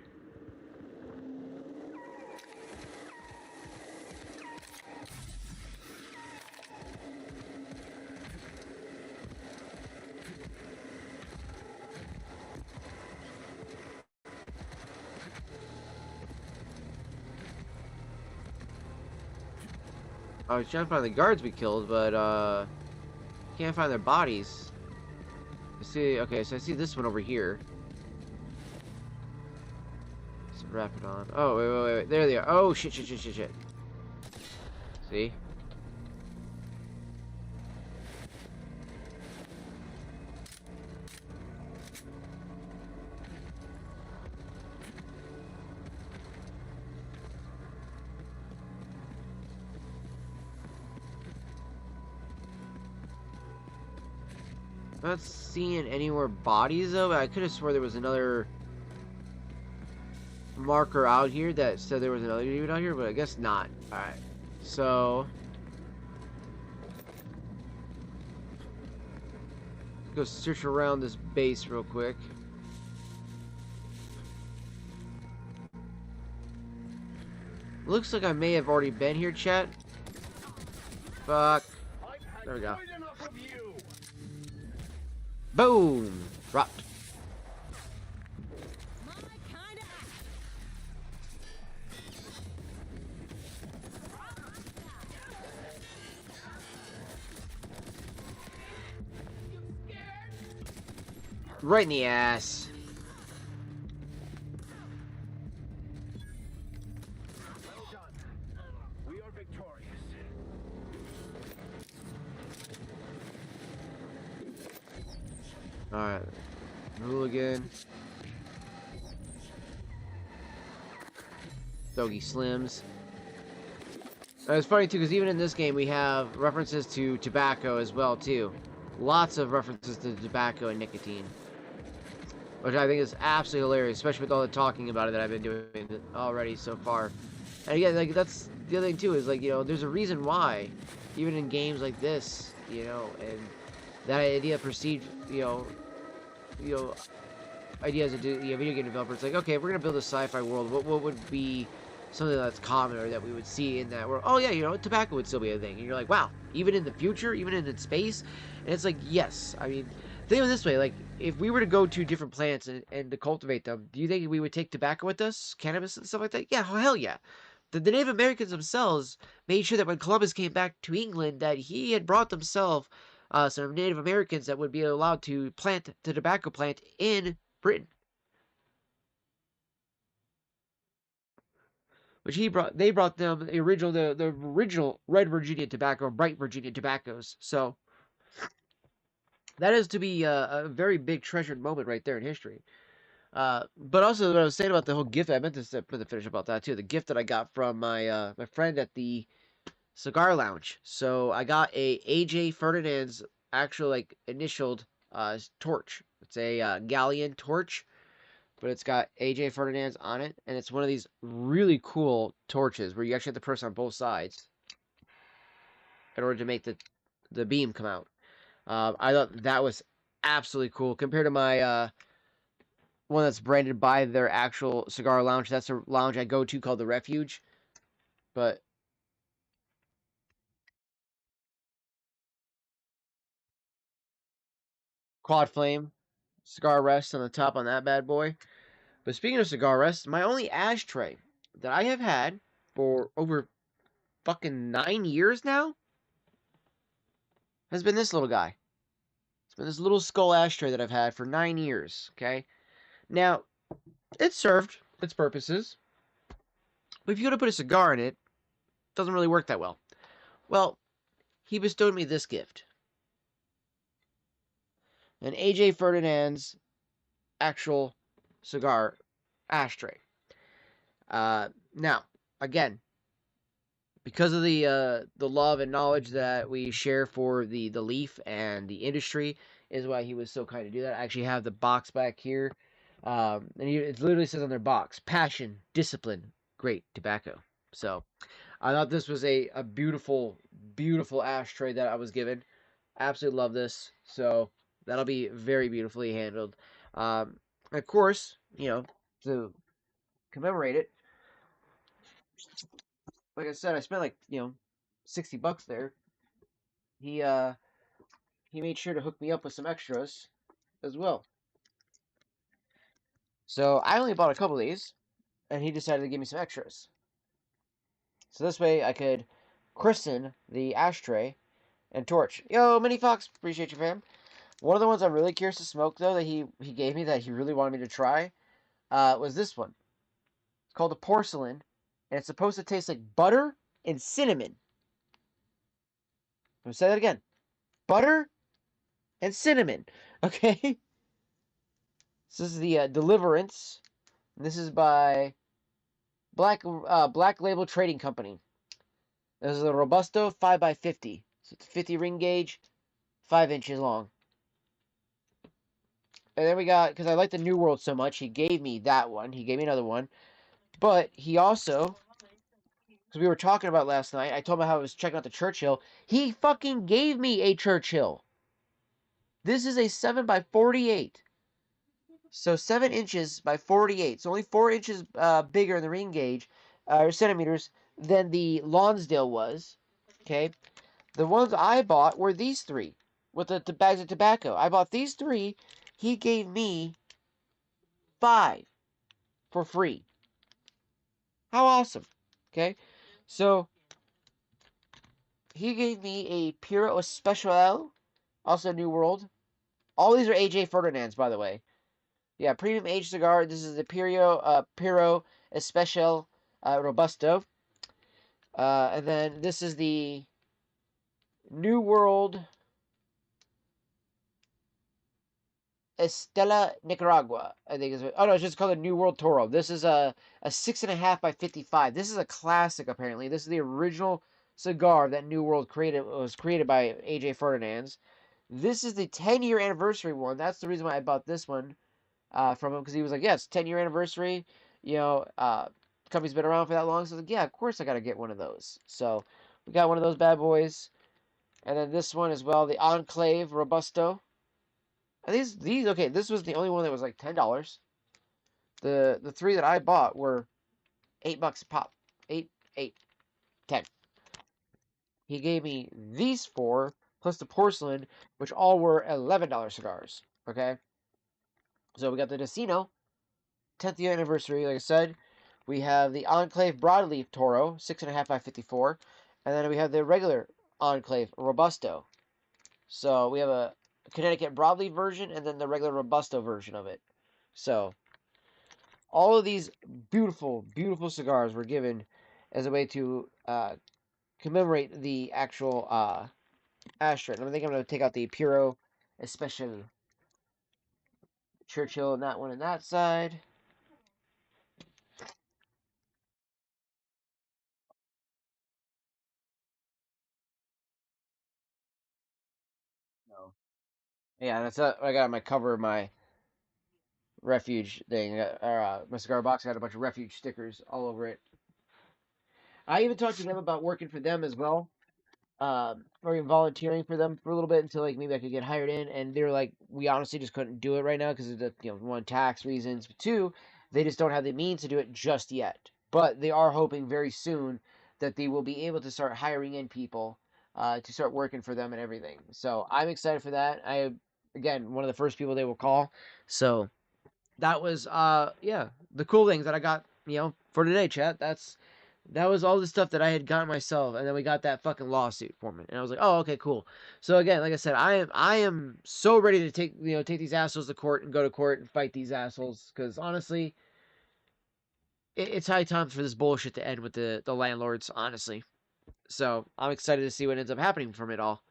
I was trying to find the guards we killed, but can't find their bodies. I see. Okay, so I see this one over here. Let's wrap it on. Oh, wait. There they are. Oh, shit. See? Not seeing any more bodies though, but I could have swore there was another marker out here that said there was another dude out here, but I guess not. Alright, so go search around this base real quick. Looks like I may have already been here, chat. Fuck. There we go. Boom! Dropped. Right in the ass. Well done. We are victorious. Alright. Hooligan. Doggy Slims. It's funny too, because even in this game we have references to tobacco as well too. Lots of references to tobacco and nicotine. Which I think is absolutely hilarious, especially with all the talking about it that I've been doing already so far. And again, like, that's the other thing too, is like, you know, there's a reason why, even in games like this, you know, and that idea perceived, you know, idea as a video game developer. It's like, okay, if we're gonna build a sci-fi world, what would be something that's common or that we would see in that world? Oh yeah, tobacco would still be a thing. And you're like, wow, even in the future, even in space, and it's like, yes. I mean, think of it this way: like, if we were to go to different planets and to cultivate them, do you think we would take tobacco with us, cannabis and stuff like that? Yeah, hell yeah. The Native Americans themselves made sure that when Columbus came back to England, that he had brought themselves some Native Americans that would be allowed to plant the tobacco plant in Britain, which they brought them the original red Virginia tobacco, bright Virginia tobaccos. So that is to be a very big treasured moment right there in history. But also what I was saying about the whole gift, I meant to put the finish about that too. The gift that I got from my friend at the cigar lounge. So I got a AJ Ferdinand's actual like initialed torch. It's a galleon torch, but it's got AJ Ferdinand's on it, and it's one of these really cool torches where you actually have to press on both sides in order to make the beam come out. I thought that was absolutely cool compared to my one that's branded by their actual cigar lounge. That's a lounge I go to called the Refuge, but quad flame cigar rest on the top on that bad boy. But speaking of cigar rests, my only ashtray that I have had for over fucking 9 years now has been this little guy. It's been this little skull ashtray that I've had for 9 years. Okay, now it served its purposes, but if you go to put a cigar in it, it doesn't really work that well. Well, he bestowed me this gift, an AJ Ferdinand's actual cigar ashtray. Now, again, because of the love and knowledge that we share for the leaf and the industry, is why he was so kind to do that. I actually have the box back here, and it literally says on their box, "Passion, discipline, great tobacco." So I thought this was a beautiful, beautiful ashtray that I was given. Absolutely love this. So that'll be very beautifully handled. Of course, to commemorate it, like I said, I spent like $60 there. He he made sure to hook me up with some extras as well. So I only bought a couple of these, and he decided to give me some extras. So this way I could christen the ashtray and torch. Yo, Mini Fox, appreciate you, fam. One of the ones I'm really curious to smoke though that he gave me that he really wanted me to try was this one. It's called a porcelain, and it's supposed to taste like butter and cinnamon. I'm gonna say that again: butter and cinnamon. Okay. So this is the Deliverance. This is by Black Label Trading Company. This is a Robusto 5x50. So it's 50 ring gauge, 5 inches long. And then we got, because I like the New World so much, he gave me that one. He gave me another one. But he also, because we were talking about last night, I told him how I was checking out the Churchill. He fucking gave me a Churchill. This is a 7x48. So 7 inches by 48. So only 4 inches bigger in the ring gauge, or centimeters, than the Lonsdale was. Okay. The ones I bought were these three with the bags of tobacco. I bought these three. He gave me 5 for free. How awesome. Okay. So he gave me a Puro Especial, also New World. All these are AJ Ferdinand's, by the way. Yeah, premium aged cigar. This is the Puro Especial Robusto. And then this is the New World Estela Nicaragua. I think is. Oh no, it's just called a New World Toro. This is a 6.5 by 55. This is a classic. Apparently, this is the original cigar that New World was created by AJ Ferdinand's. This is the 10-year anniversary one. That's the reason why I bought this one from him, because he was like, yeah, it's 10-year anniversary. Company's been around for that long. So I was like, yeah, of course I got to get one of those. So we got one of those bad boys. And then this one as well, the Enclave Robusto. And these okay, this was the only one that was like $10. The three that I bought were $8 a pop. 8, 8, 10. He gave me these four plus the porcelain, which all were $11 cigars. Okay, so we got the Decino 10th year anniversary. Like I said, we have the Enclave Broadleaf Toro 6.5 by 54, and then we have the regular Enclave Robusto. So we have a Connecticut Broadleaf version and then the regular Robusto version of it. So all of these beautiful, beautiful cigars were given as a way to commemorate the actual ashtray. And I think I'm going to take out the Puro Especial Churchill and that one on that side. So, yeah, that's I got on my cover of my refuge thing, or my cigar box. I got a bunch of refuge stickers all over it. I even talked to them about working for them as well, or even volunteering for them for a little bit until like maybe I could get hired in. And they were like, we honestly just couldn't do it right now because of the one, tax reasons, but two, they just don't have the means to do it just yet. But they are hoping very soon that they will be able to start hiring in people to start working for them and everything. So I'm excited for that. I again one of the first people they will call. So that was yeah, the cool things that I got, for today, chat. That was all the stuff that I had gotten myself, and then we got that fucking lawsuit for me. And I was like, "Oh, okay, cool." So again, like I said, I am so ready to take these assholes to court and go to court and fight these assholes cuz honestly, it's high time for this bullshit to end with the landlords, honestly. So, I'm excited to see what ends up happening from it all.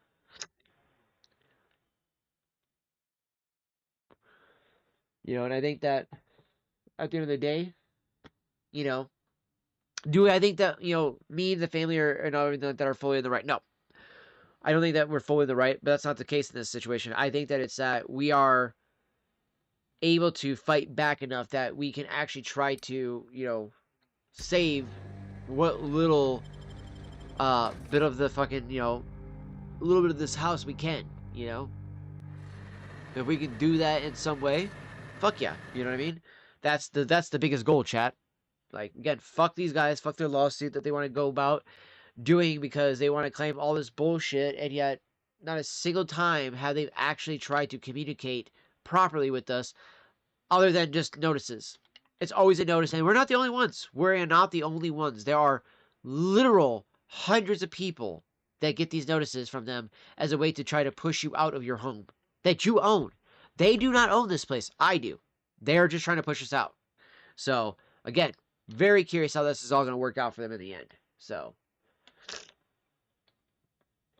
And I think that at the end of the day, you know, do I think that me and the family are that are fully in the right? No, I don't think that we're fully in the right, but that's not the case in this situation. I think that it's that we are able to fight back enough that we can actually try to save what little bit of the fucking a little bit of this house we can. If we can do that in some way, fuck yeah, you know what I mean. That's the biggest goal, chat. Like again, fuck these guys, fuck their lawsuit that they want to go about doing because they want to claim all this bullshit, and yet not a single time have they actually tried to communicate properly with us other than just notices. It's always a notice, and we're not the only ones. We're not the only ones. There are literal hundreds of people that get these notices from them as a way to try to push you out of your home that you own. They do not own this place. I do. They're just trying to push us out. So, again, very curious how this is all going to work out for them in the end. So,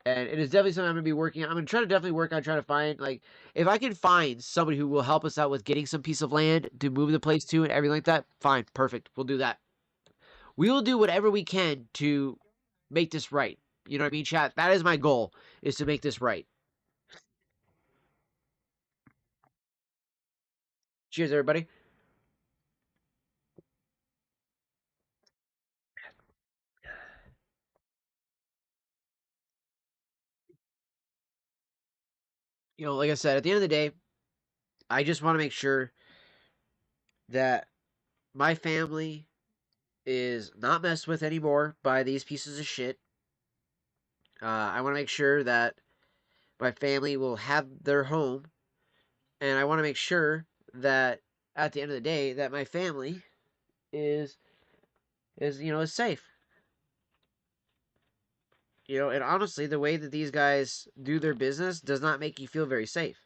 and it is definitely something I'm going to be working on. I'm going to try to definitely work on trying to find, like, if I can find somebody who will help us out with getting some piece of land to move the place to and everything like that, fine, perfect. We'll do that. We will do whatever we can to make this right. You know what I mean, chat? That is my goal, is to make this right. Cheers, everybody. Like I said, at the end of the day, I just want to make sure that my family is not messed with anymore by these pieces of shit. I want to make sure that my family will have their home, and I want to make sure that at the end of the day, that my family is safe. And honestly, the way that these guys do their business does not make you feel very safe.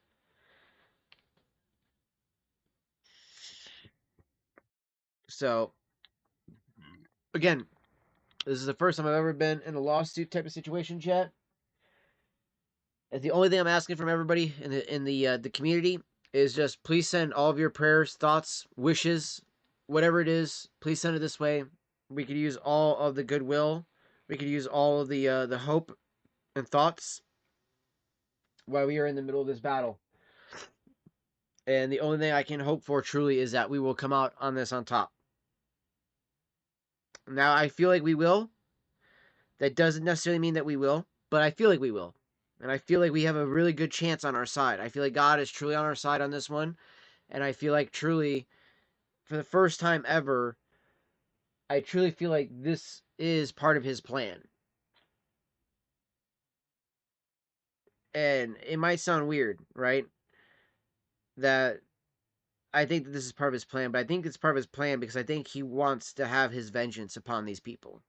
So, again, this is the first time I've ever been in a lawsuit type of situation yet. And the only thing I'm asking from everybody in the community is just please send all of your prayers, thoughts, wishes, whatever it is. Please send it this way. We could use all of the goodwill. We could use all of the hope and thoughts while we are in the middle of this battle. And the only thing I can hope for truly is that we will come out on this on top. Now, I feel like we will. That doesn't necessarily mean that we will, but I feel like we will. And I feel like we have a really good chance on our side. I feel like God is truly on our side on this one. And I feel like truly, for the first time ever, I truly feel like this is part of his plan. And it might sound weird, right? That I think that this is part of his plan, but I think it's part of his plan because I think he wants to have his vengeance upon these people.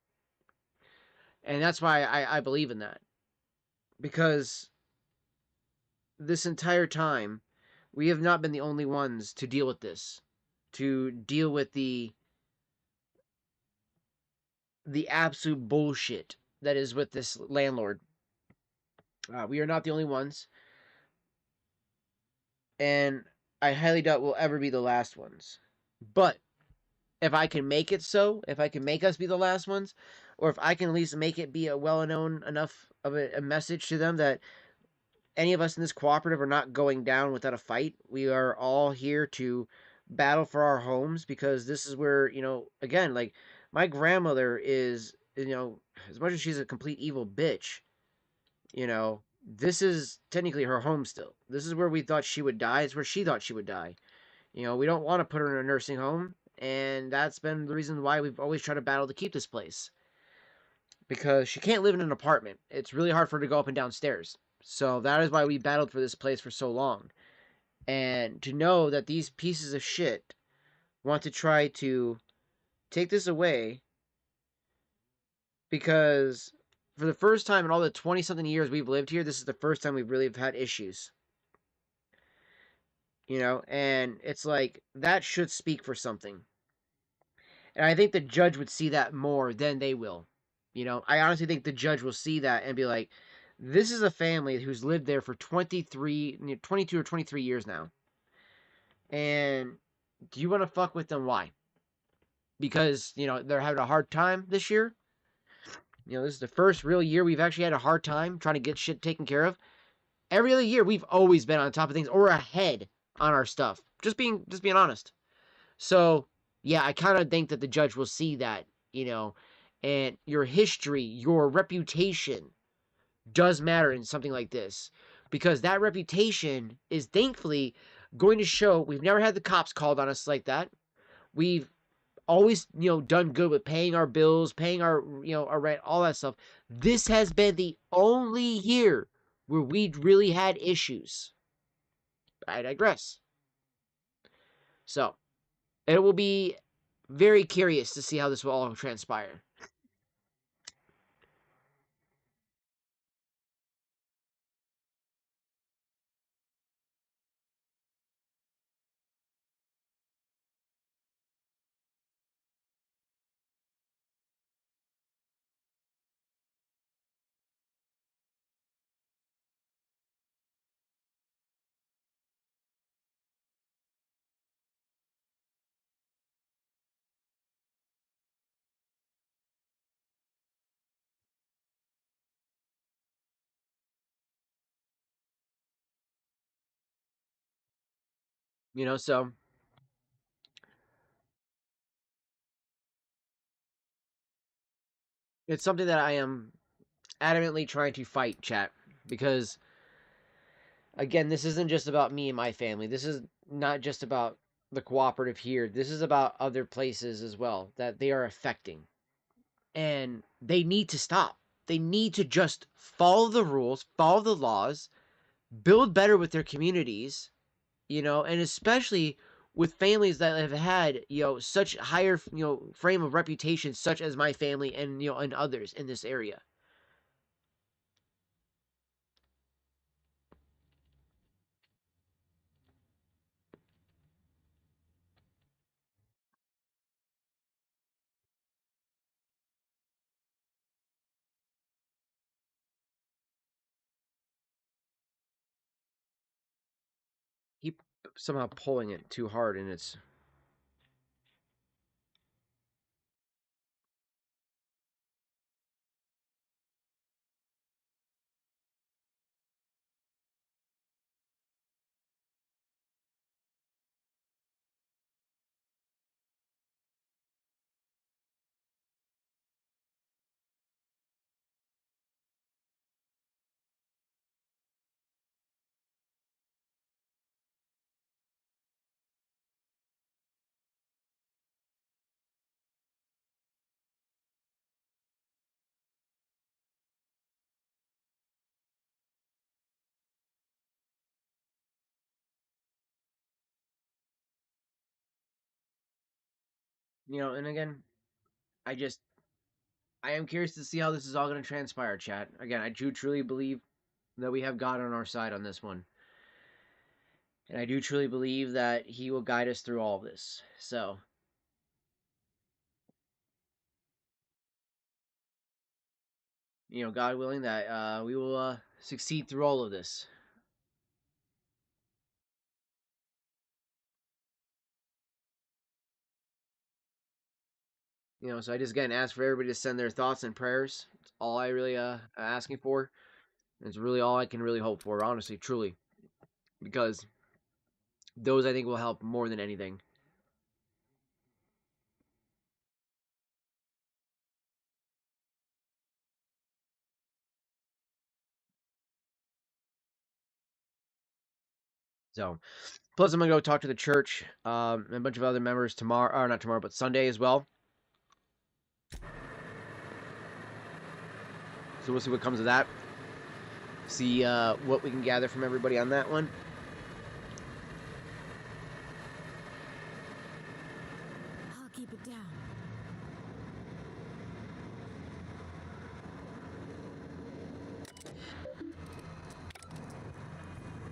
And that's why I believe in that. Because this entire time, we have not been the only ones to deal with this, to deal with the absolute bullshit that is with this landlord. We are not the only ones, and I highly doubt we'll ever be the last ones. But if I can make it so, if I can make us be the last ones, or if I can at least make it be a well known enough of a message to them that any of us in this cooperative are not going down without a fight. We are all here to battle for our homes because this is where, again, like my grandmother is, as much as she's a complete evil bitch, this is technically her home still. This is where we thought she would die. It's where she thought she would die. We don't want to put her in a nursing home, and that's been the reason why we've always tried to battle to keep this place. Because she can't live in an apartment. It's really hard for her to go up and downstairs. So that is why we battled for this place for so long. And to know that these pieces of shit want to try to take this away because for the first time in all the 20 something years we've lived here, this is the first time we've really had issues. And it's like that should speak for something. And I think the judge would see that more than they will. I honestly think the judge will see that and be like, this is a family who's lived there for 22 or 23 years now. And do you want to fuck with them? Why? Because, they're having a hard time this year. This is the first real year we've actually had a hard time trying to get shit taken care of. Every other year we've always been on top of things or ahead on our stuff. Just being honest. So, yeah, I kind of think that the judge will see that, and your history, your reputation does matter in something like this because that reputation is thankfully going to show we've never had the cops called on us like that. We've always, done good with paying our bills, paying our, our rent, all that stuff. This has been the only year where we really had issues. I digress. So, it will be very curious to see how this will all transpire. So it's something that I am adamantly trying to fight, chat, because again, this isn't just about me and my family. This is not just about the cooperative here. This is about other places as well that they are affecting. And they need to stop. They need to just follow the rules, follow the laws, build better with their communities, and especially with families that have had, such higher, frame of reputation, such as my family and, and others in this area. Keep somehow pulling it too hard and it's You know, and again, I just I am curious to see how this is all going to transpire, chat. Again, I do truly believe that we have God on our side on this one. And I do truly believe that he will guide us through all of this. So, you know, God willing, that we will succeed through all of this. You know, so I just again ask for everybody to send their thoughts and prayers. It's all I really asking for. It's really all I can really hope for, honestly, truly, because those I think will help more than anything. So, plus I'm gonna go talk to the church and a bunch of other members tomorrow, or not tomorrow, but Sunday as well. So we'll see what comes of that. See what we can gather from everybody on that one. I'll keep it down.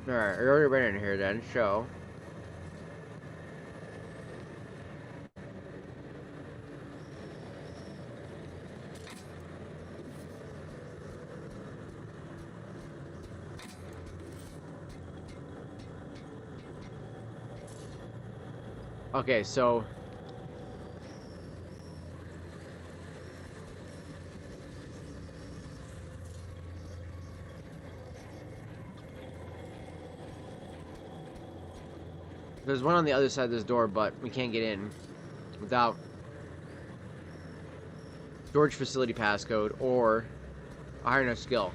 Alright, I already ran in here then, so. Okay, so. There's one on the other side of this door, but we can't get in without storage facility passcode or a higher enough skill.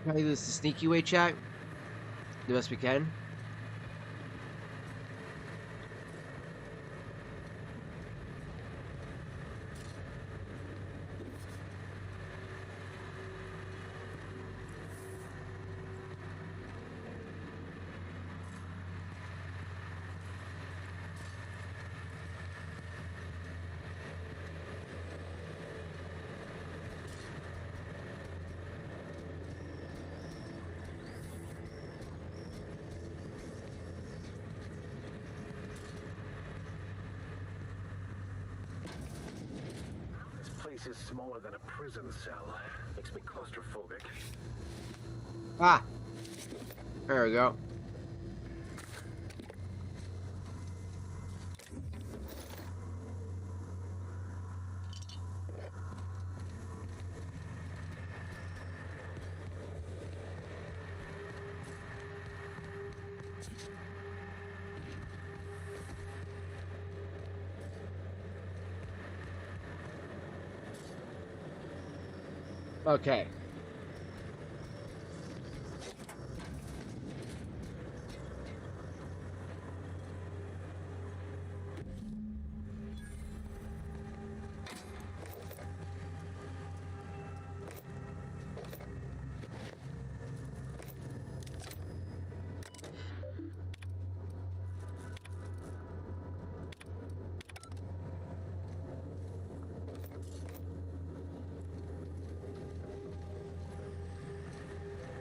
Try to do this the sneaky way, chat. The best we can. This place is smaller than a prison cell. Makes me claustrophobic. Ah! There we go. Okay.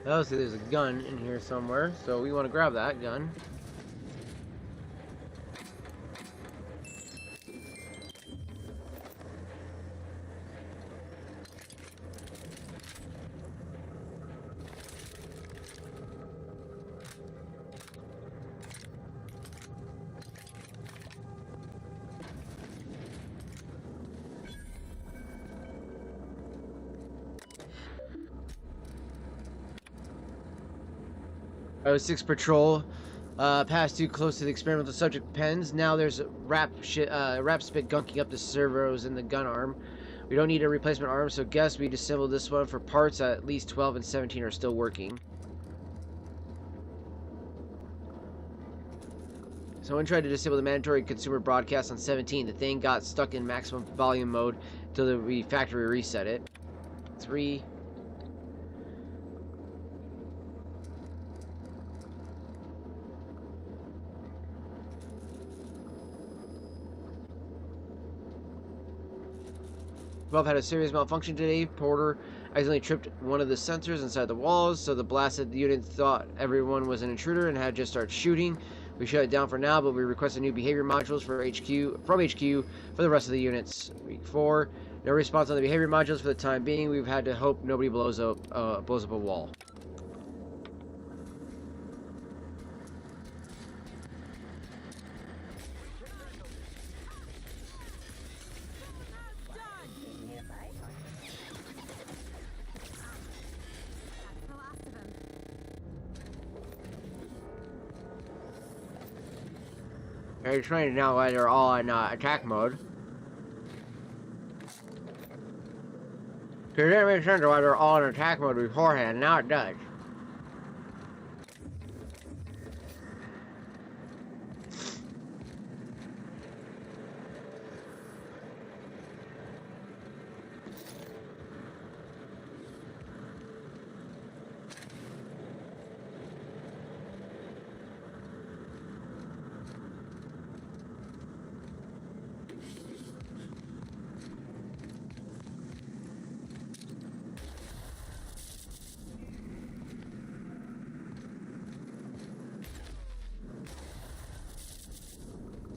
Oh, so there's a gun in here somewhere, so we want to grab that gun. 06 patrol. Passed too close to the experimental subject pens. Now there's rap spit gunking up the servos in the gun arm. We don't need a replacement arm, so guess we disassembled this one for parts. At least 12 and 17 are still working. Someone tried to disable the mandatory consumer broadcast on 17. The thing got stuck in maximum volume mode until we factory reset it. 3. Valve had a serious malfunction today. Porter accidentally tripped one of the sensors inside the walls, so the blasted unit thought everyone was an intruder and had just started shooting. We shut it down for now, but we requested new behavior modules from HQ for the rest of the units. Week 4, no response on the behavior modules for the time being. We've had to hope nobody blows up a wall. They're trained now while they're all in attack mode. Because it didn't make sense why they're all in attack mode beforehand. Now it does.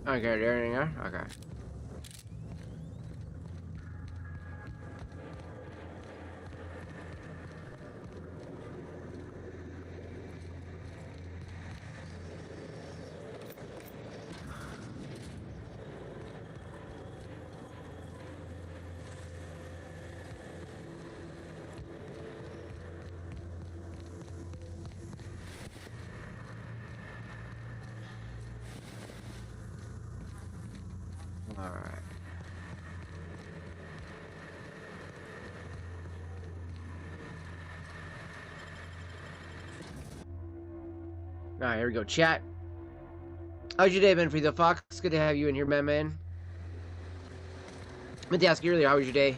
Okay, there anything else? Okay. Alright. Alright, here we go. Chat. How's your day been, Free the Fox? Good to have you in here, man. I meant to ask you earlier, how was your day?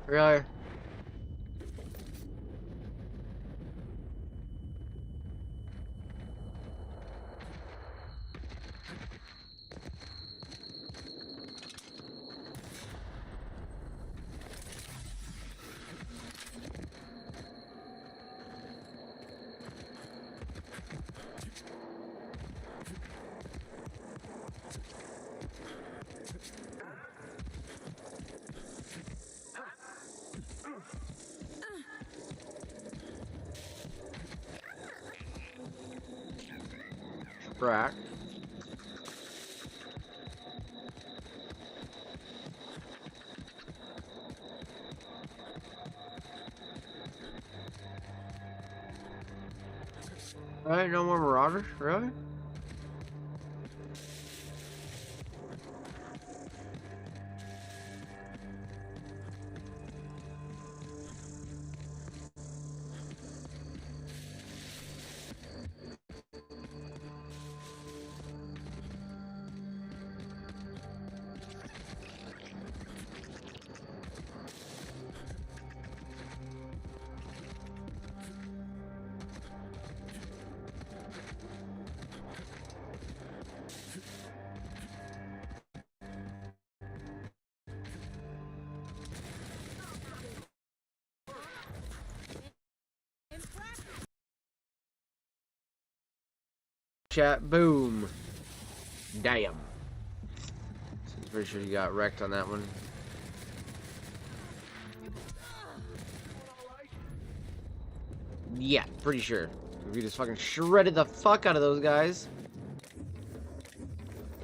Really? Right. Alright, no more marauders? Really? chat. Boom. Damn. So pretty sure you got wrecked on that one. Yeah, pretty sure. We just fucking shredded the fuck out of those guys.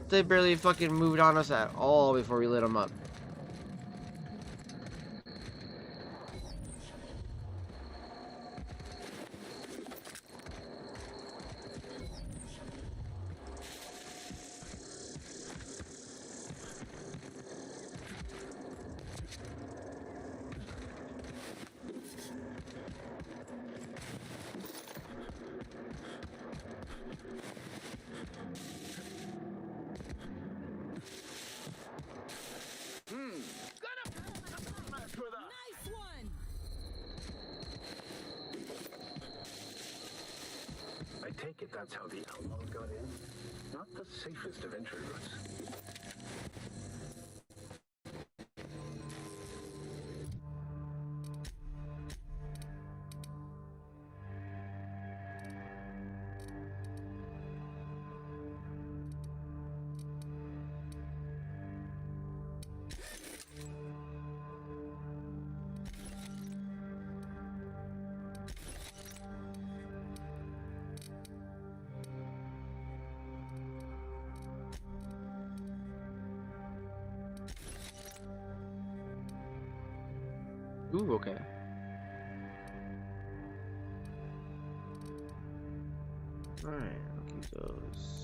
They barely fucking moved on us at all before we lit them up. Nice one! I take it that's how the outlaws got in? Not the safest of entry routes. Ooh, okay. Alright, I'll keep those.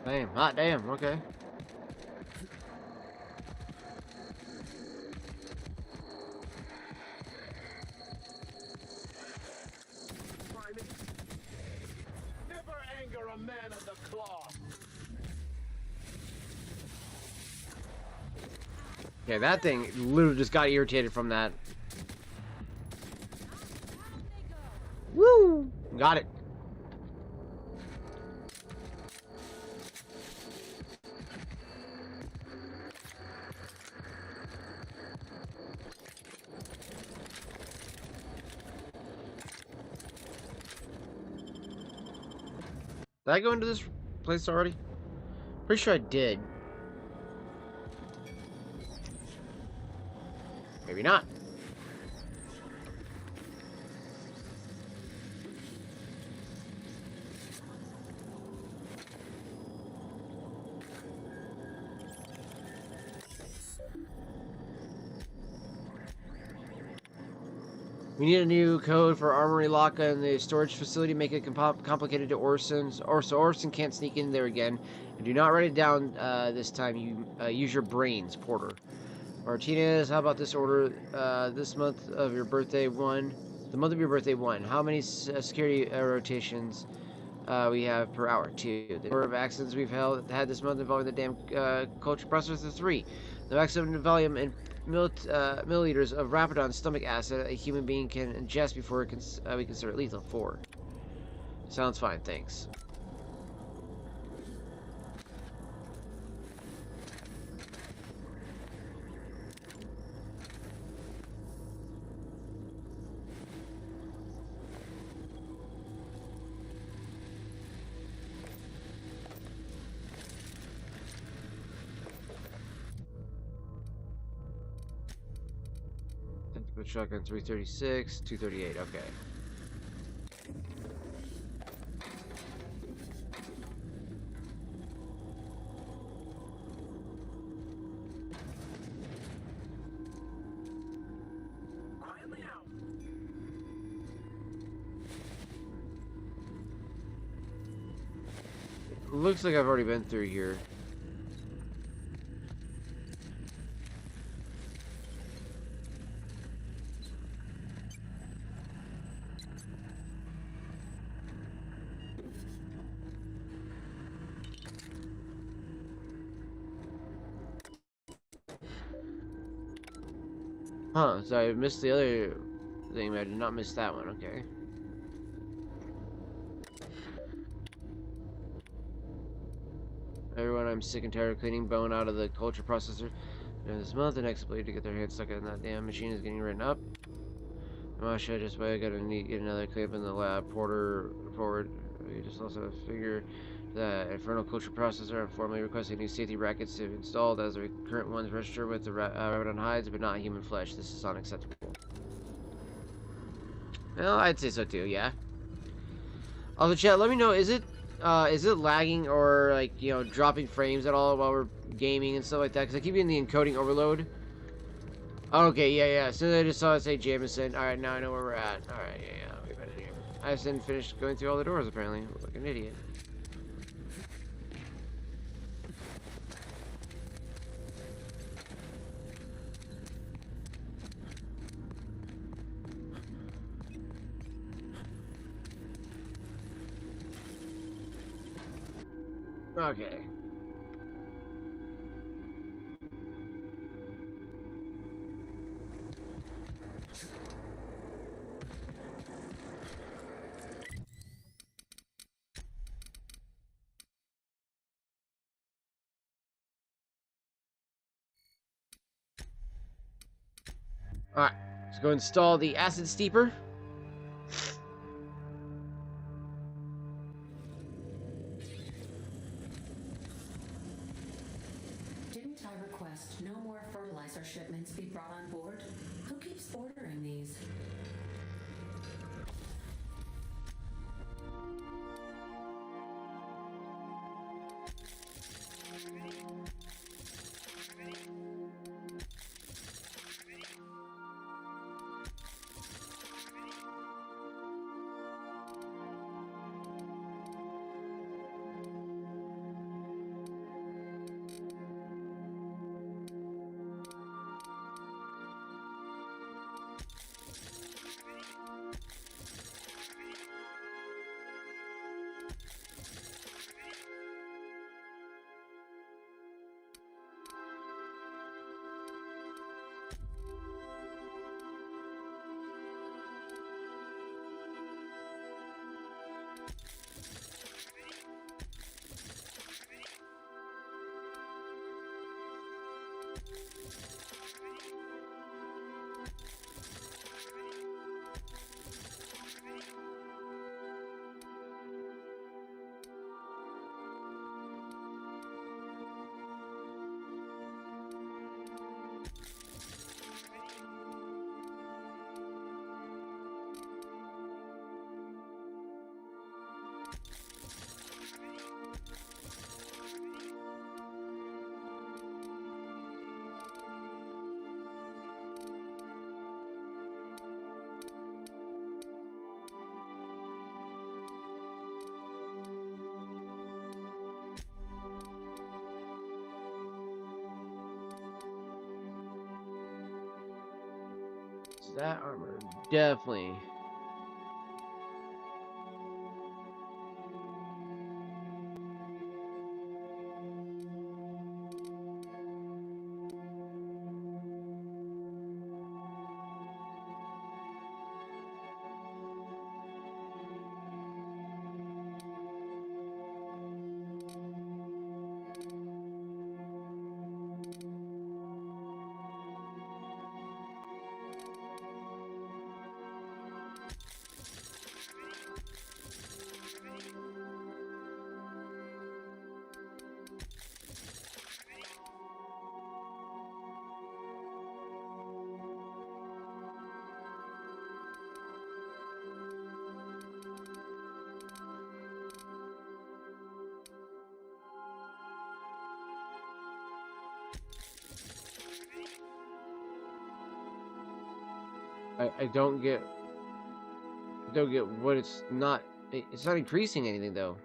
Damn, hot damn, okay. Never anger a man of the cloth. Yeah, that thing literally just got irritated from that. Woo! Got it. Did I go into this place already? Pretty sure I did. Maybe not. We need a new code for armory lock in the storage facility. Make it complicated to Orson. So Orson can't sneak in there again. And do not write it down this time. You use your brains, Porter. Martinez, how about this order? This month of your birthday, one. The month of your birthday, one. How many security rotations we have per hour? 2. The number of accidents we've had this month involving the damn culture processor, 3. The maximum volume in milliliters of Rapidon stomach acid a human being can ingest before it we consider it lethal, 4. Sounds fine, thanks. Shotgun 336, 238, okay. Quietly now. Looks like I've already been through here. Huh, so I missed the other thing, but I did not miss that one, okay. Everyone, I'm sick and tired of cleaning bone out of the culture processor. This month, the next blade to get their heads stuck in that damn machine is getting written up. I'm sure just why I gotta get another clip in the lab. Porter forward. We just also figure that infernal culture processor. I'm formally requesting new safety brackets to be installed as the current ones register with the rabbit on hides, but not human flesh. This is unacceptable. Well, I'd say so too. Yeah. Also, chat, let me know. Is it lagging or like dropping frames at all while we're gaming and stuff like that? Because I keep getting the encoding overload. Okay, yeah. As soon as I just saw it say Jameson, alright, now I know where we're at. Alright, yeah, we've been in here. I just didn't finish going through all the doors, apparently. I look like an idiot. Okay. Alright, let's go install the acid steeper. Didn't I request no more fertilizer shipments be brought on board? Who keeps ordering these? That armor, definitely. I don't get what it's not increasing anything though.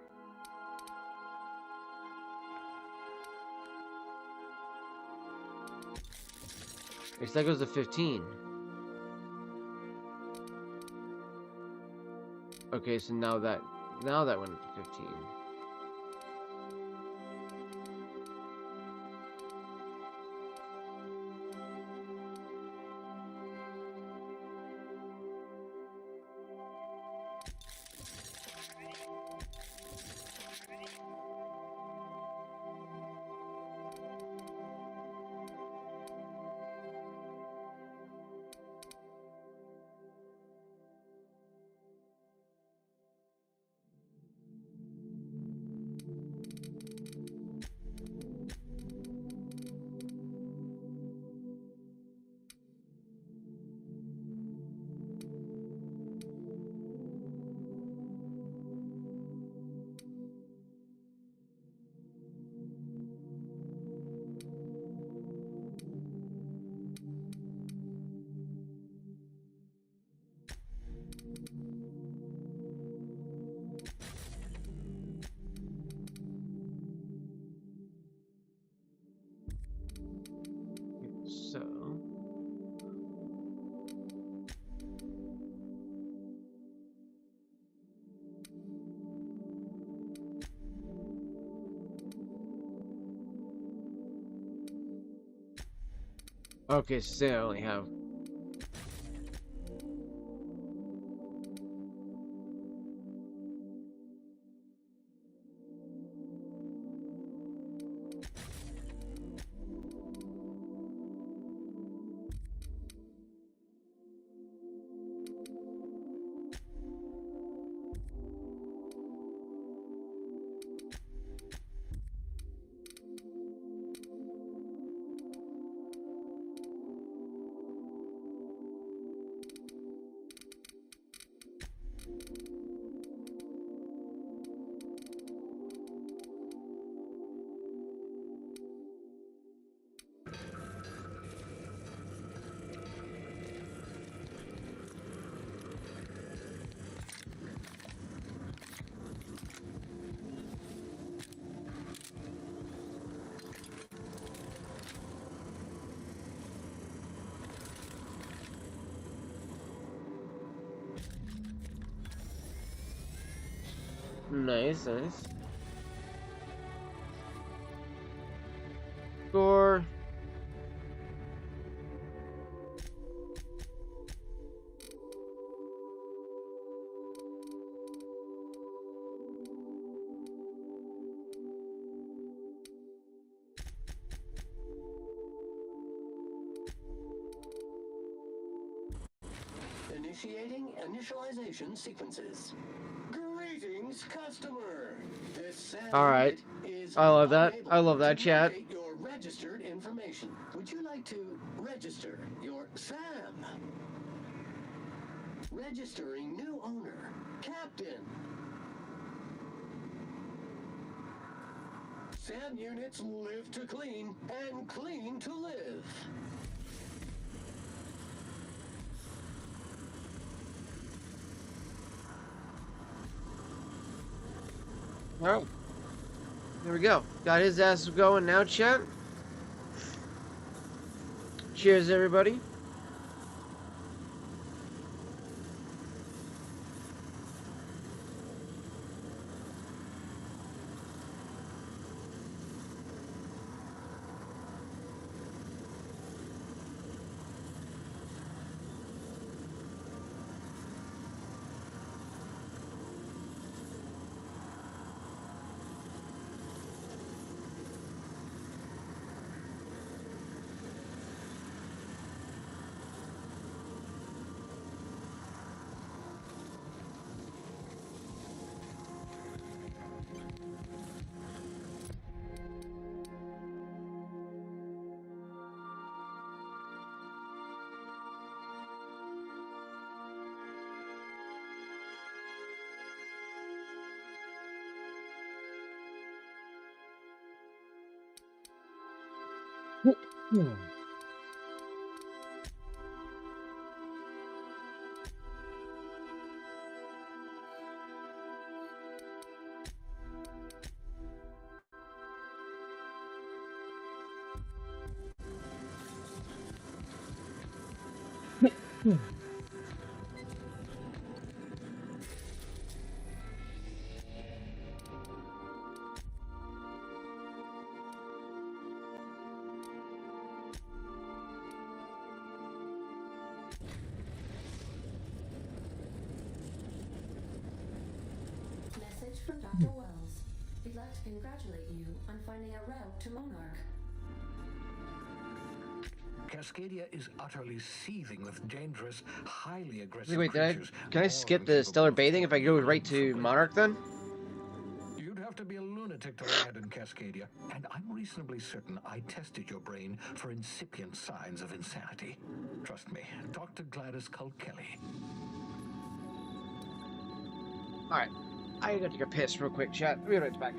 I guess that goes to 15. Okay, so now that went up to 15. So okay, so I only have nice. Score. Initiating initialization sequences. Greetings, customer. This sound All right. is I love that. unable I love that, to chat. locate your registered information. Would you like to register your SAM? Registering new owner, Captain. SAM units live to clean and clean to live. Oh, there we go. Got his ass going now, chat. Cheers, everybody. Message from Dr. Wells. We'd like to congratulate you on finding a route to Monarch. Cascadia is utterly seething with dangerous, highly aggressive Wait, creatures. can I more skip than the stellar capable of bathing if I go taking right to life away. Monarch then? You'd have to be a lunatic to land in Cascadia, and I'm reasonably certain I tested your brain for incipient signs of insanity. Trust me, talk to Gladys Culkelly. Alright. I gotta take a piss real quick, chat. I'll be right back.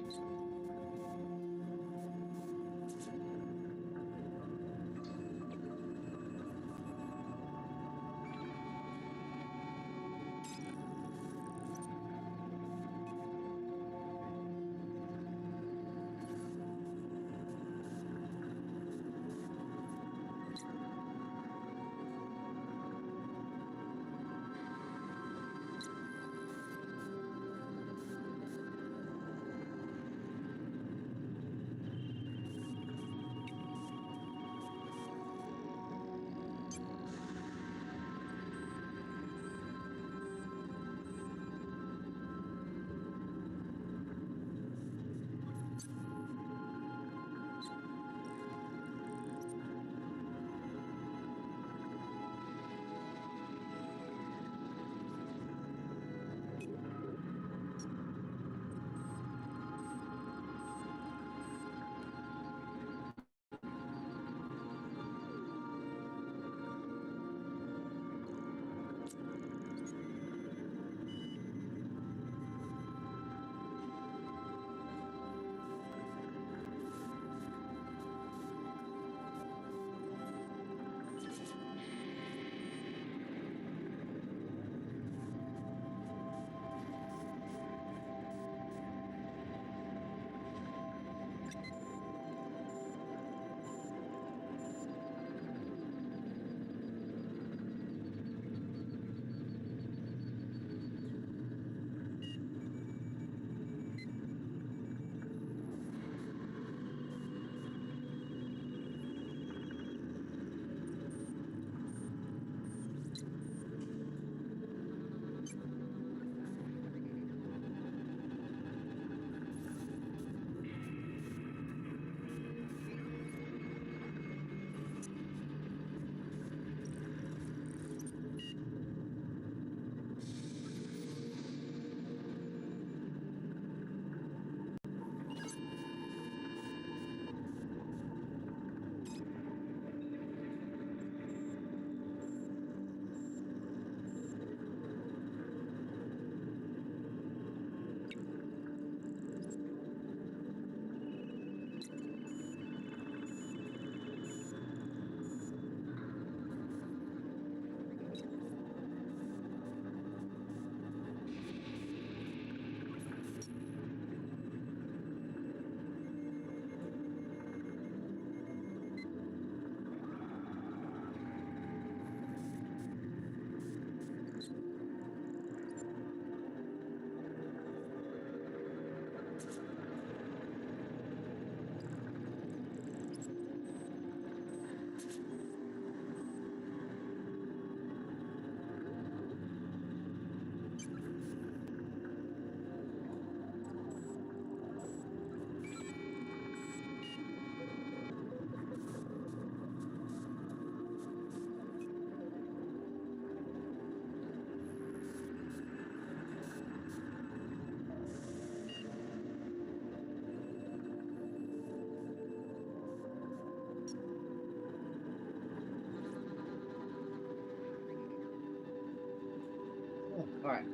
Alright.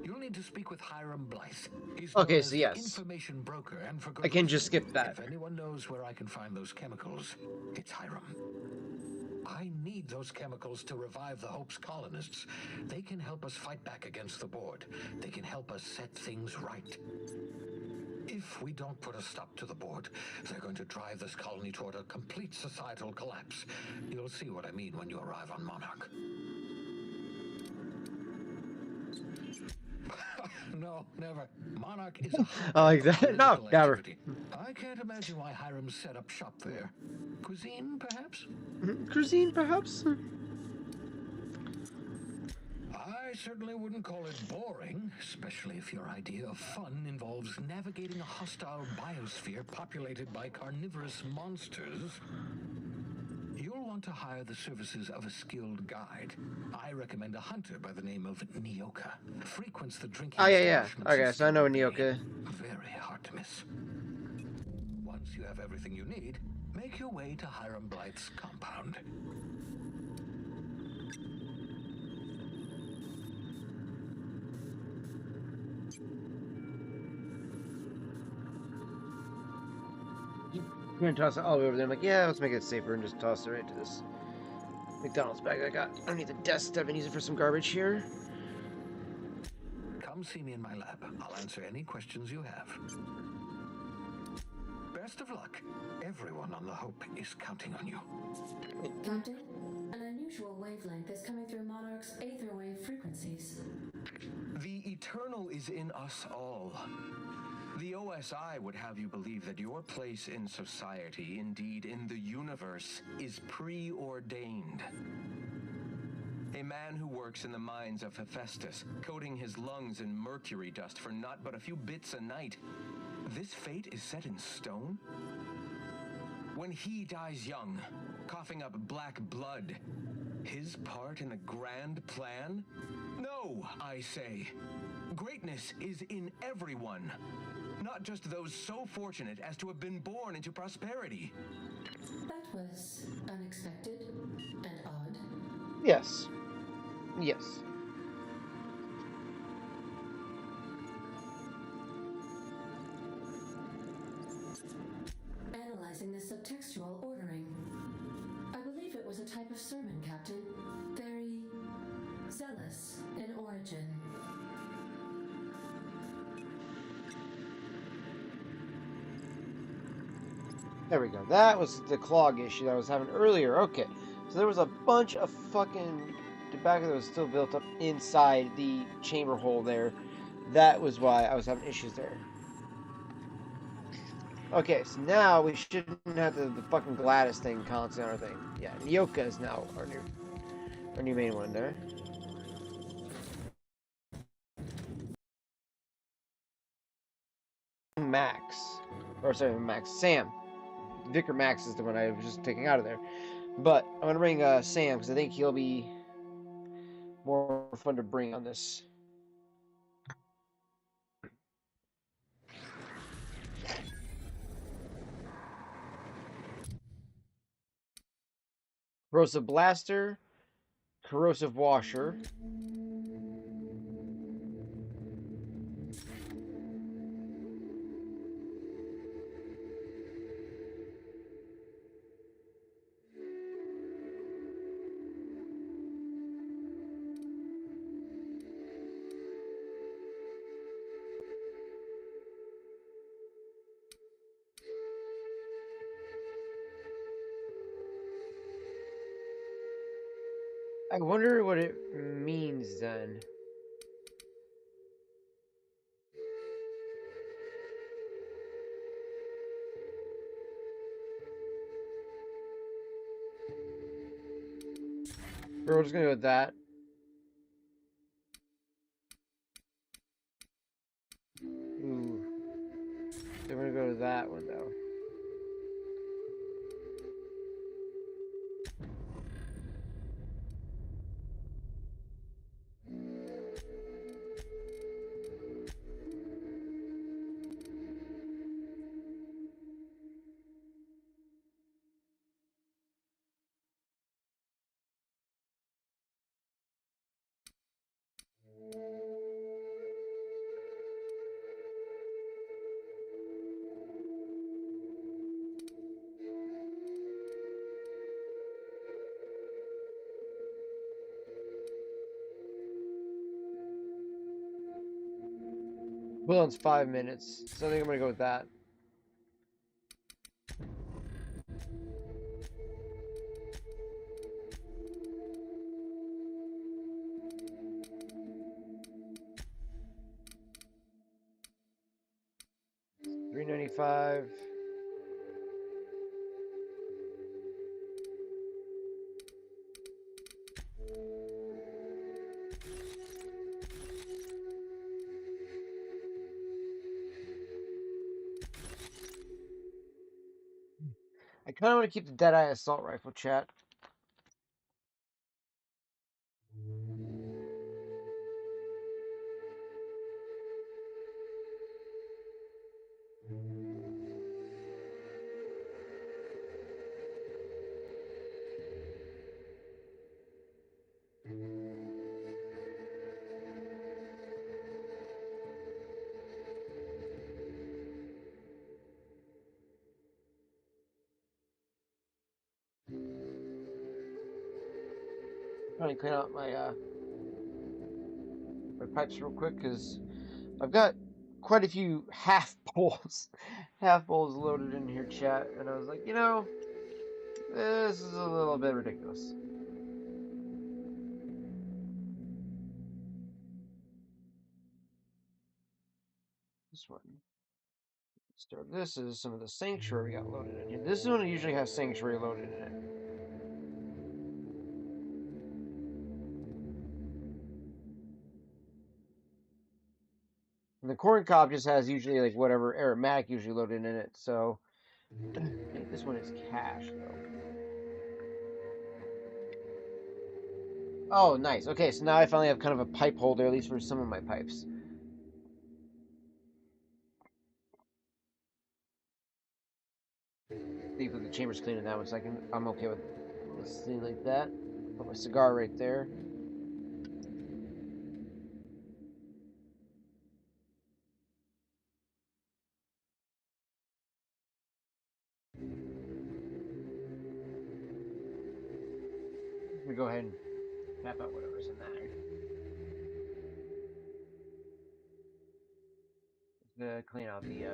You'll need to speak with Hiram Blythe. He's Okay, known so as the yes. information broker, and for good I can reason. just skip that. If anyone knows where I can find those chemicals, it's Hiram. I need those chemicals to revive the Hope's colonists. They can help us fight back against the board. They can help us set things right. If we don't put a stop to the board, they're going to drive this colony toward a complete societal collapse. You'll see what I mean when you arrive on Monarch. No, never. Monarch is a Oh, hotbed like of that? No, political never. activity. I can't imagine why Hiram set up shop there. Cuisine, perhaps? Cuisine, perhaps? I certainly wouldn't call it boring, especially if your idea of fun involves navigating a hostile biosphere populated by carnivorous monsters. You'll want to hire the services of a skilled guide. I recommend a hunter by the name of Nyoka. Frequents the drinking Oh, yeah. establishments Okay, in so I know Stone Bay. Nyoka. Very hard to miss. Once you have everything you need, make your way to Hiram Blythe's compound. I'm gonna toss it all the way over there. I'm like, yeah, let's make it safer and just toss it right to this McDonald's bag I got underneath the desk. I've been using for some garbage here. Come see me in my lab. I'll answer any questions you have. Best of luck. Everyone on the Hope is counting on you. Captain, an unusual wavelength is coming through Monarch's aether wave frequencies. The eternal is in us all. The OSI would have you believe that your place in society, indeed in the universe, is preordained. A man who works in the mines of Hephaestus, coating his lungs in mercury dust for not but a few bits a night. This fate is set in stone? When he dies young, coughing up black blood, his part in the grand plan? No, I say. Greatness is in everyone, not just those so fortunate as to have been born into prosperity. That was unexpected and odd. Yes. Yes. Analyzing the subtextual ordering. I believe it was a type of sermon, Captain. Very zealous in origin. There we go. That was the clog issue that I was having earlier. Okay. So there was a bunch of fucking tobacco that was still built up inside the chamber hole there. That was why I was having issues there. Okay, so now we shouldn't have the fucking Gladys thing constantly on our thing. Yeah, Nyoka is now our new main one there. Max. Or sorry, Max. Sam. Vicar Max is the one I was just taking out of there. But I'm going to bring Sam because I think he'll be more fun to bring on this. Corrosive Blaster, Corrosive Washer. I wonder what it means then. We're just gonna go with that. Ooh. Then we're gonna go to that one though. Well, it's 5 minutes, so I think I'm gonna go with that. $3.95. I kind of want to keep the Deadeye assault rifle, chat. Trying to clean out my pipes real quick because I've got quite a few half bowls, half bowls loaded in here, chat, and I was like, you know, this is a little bit ridiculous. This one. Start. This is some of the Sanctuary got loaded in here. This one usually has Sanctuary loaded in it. And the corn cob just has usually like whatever aromatic usually loaded in it. So I think this one is cash though. Oh, nice. Okay, so now I finally have kind of a pipe holder, at least for some of my pipes. Leave the chamber's clean in that one, so I'm okay with this thing like that. Put my cigar right there. Let me go ahead and tap out whatever's in there. To clean out the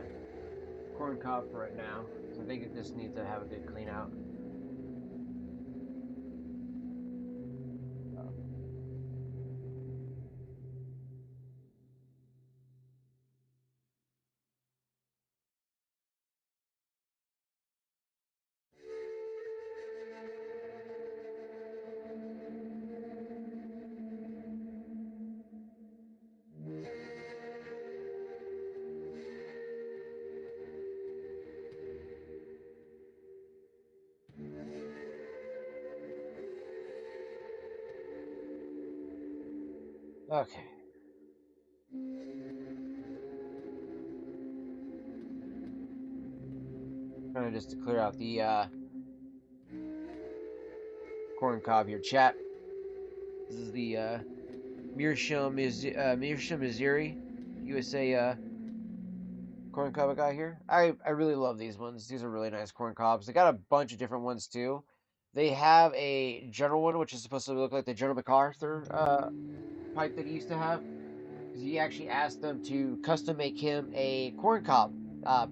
corn cob for right now. So I think it just needs to have a good clean out. Okay. Kind of just to clear out the corn cob here, chat. This is the Meerschaum, Missouri, USA corn cob I got here. I really love these ones. These are really nice corn cobs. They got a bunch of different ones too. They have a general one, which is supposed to look like the General MacArthur pipe that he used to have. Because he actually asked them to custom make him a corn cob.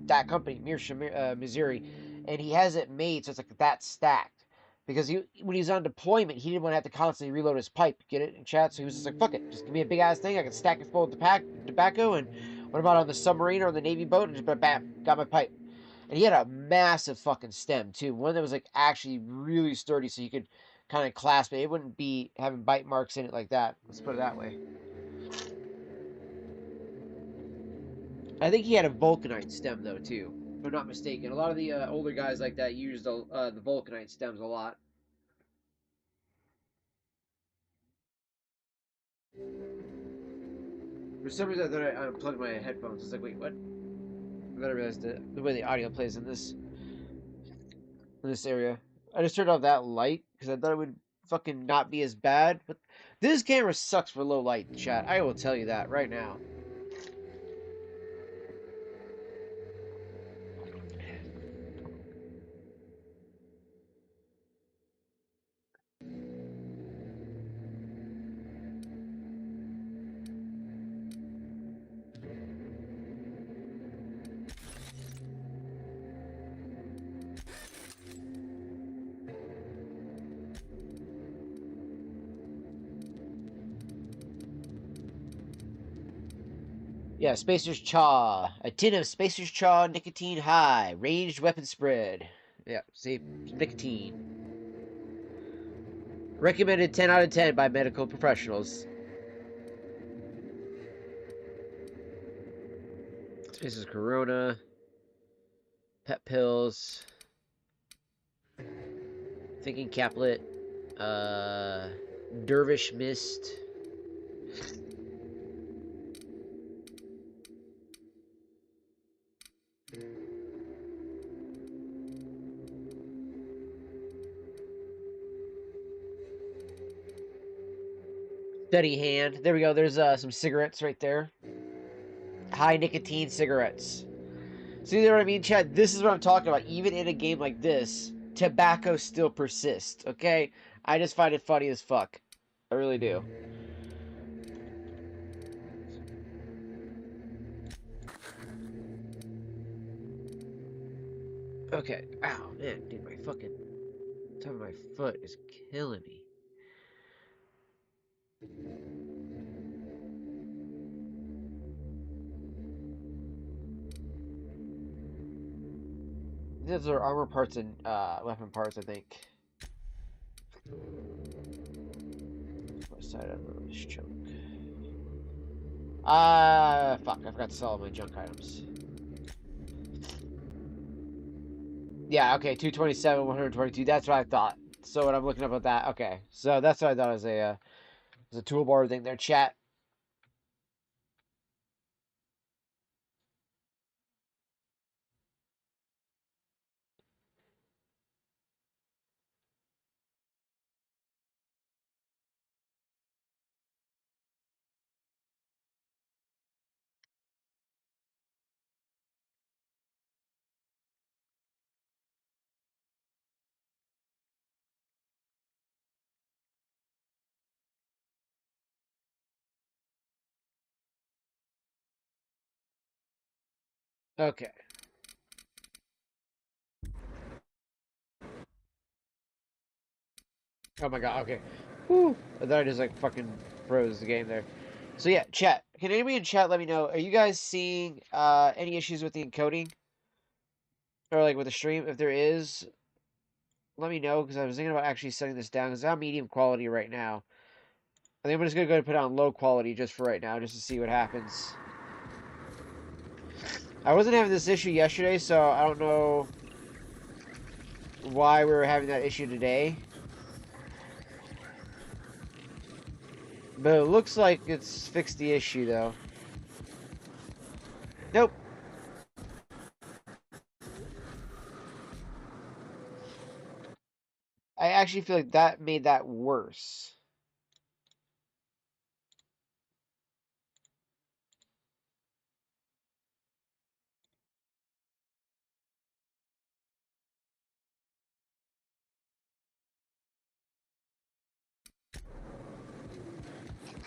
That company, Meerschaum, Missouri, and he has it made so it's like that stacked. Because when he's on deployment, he didn't want to have to constantly reload his pipe. Get it in chat? So he was just like, "Fuck it, just give me a big ass thing. I can stack it full of tobacco, and what about on the submarine or the Navy boat? And just bam, got my pipe." And he had a massive fucking stem too, one that was like actually really sturdy, so you could kind of clasp it. It wouldn't be having bite marks in it like that. Let's put it that way. I think he had a vulcanite stem though too, if I'm not mistaken. A lot of the older guys like that used the vulcanite stems a lot. For some reason, I thought I unplugged my headphones. It's like, wait, what? I thought I realized the way the audio plays in this area. I just turned off that light because I thought it would fucking not be as bad. But this camera sucks for low light, chat. I will tell you that right now. Yeah, Spacer's Chaw. A tin of Spacer's Chaw nicotine high. Ranged weapon spread. Yeah, see? Nicotine. Recommended 10 out of 10 by medical professionals. Spacer's Corona. Pet pills. Thinking caplet. Dervish mist. Steady hand. There we go. There's some cigarettes right there. High nicotine cigarettes. See what I mean, Chad? This is what I'm talking about. Even in a game like this, tobacco still persists, okay? I just find it funny as fuck. I really do. Okay. Ow, man. Dude, my fucking top of my foot is killing me. These are armor parts and weapon parts, I think. What side of this chunk? Fuck. I forgot to sell all my junk items. Yeah, okay. 227, 122. That's what I thought. So when I'm looking up at that, okay. So that's what I thought was a toolbar thing there, chat. Okay. Oh my god, okay. Whew. I thought I just like fucking froze the game there. So yeah, chat. Can anybody in chat let me know, are you guys seeing any issues with the encoding? Or like with the stream? If there is, let me know, because I was thinking about actually setting this down, because I'm medium quality right now. I think I'm just gonna go and put it on low quality just for right now, just to see what happens. I wasn't having this issue yesterday, so I don't know why we were having that issue today. But it looks like it's fixed the issue, though. Nope. I actually feel like that made that worse.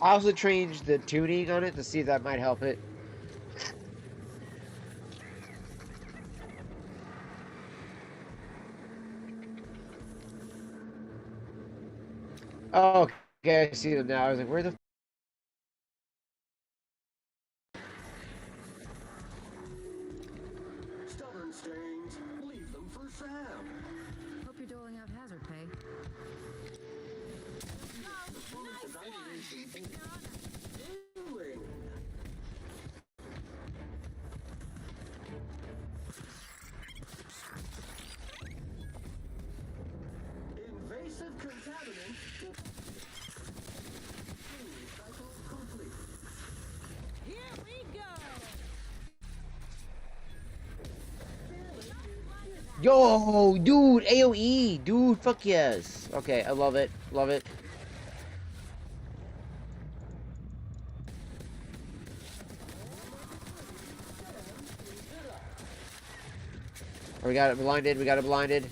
I also changed the tuning on it to see if that might help it. Oh, okay, I see them now. I was like, where the Stubborn stains. Leave them for Sam. Hope you're doling out hazard pay. Doing. Invasive contaminant. Cycle complete. Here we go! Yo, dude, AoE, dude, fuck yes. Okay, I love it, love it. Oh, we got it blinded, we got it blinded.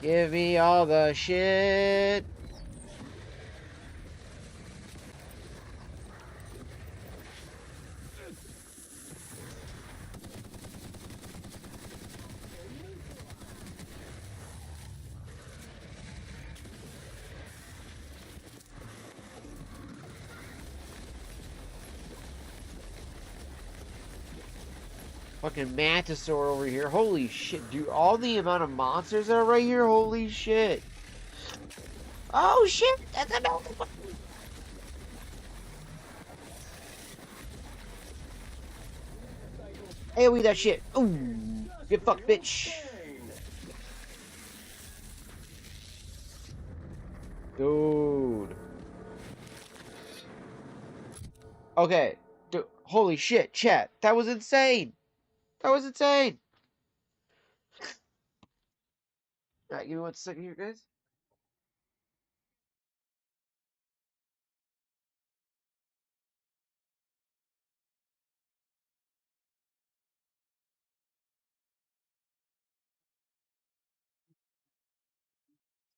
Give me all the shit. Fucking Mantisaur over here. Holy shit, dude. All the amount of monsters that are right here. Holy shit. Oh shit, that's a melted one. AoE that shit. Ooh. Get fucked, bitch. Dude. Okay. Dude, holy shit, chat. That was insane. That was insane. Alright, give me 1 second here, guys.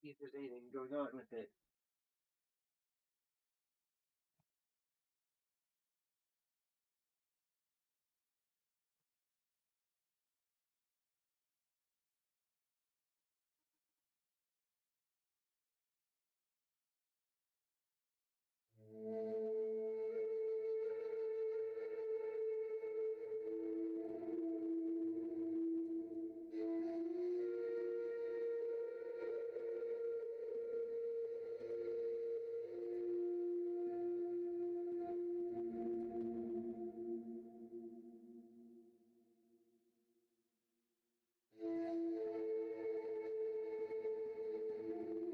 See if there's anything going on with it.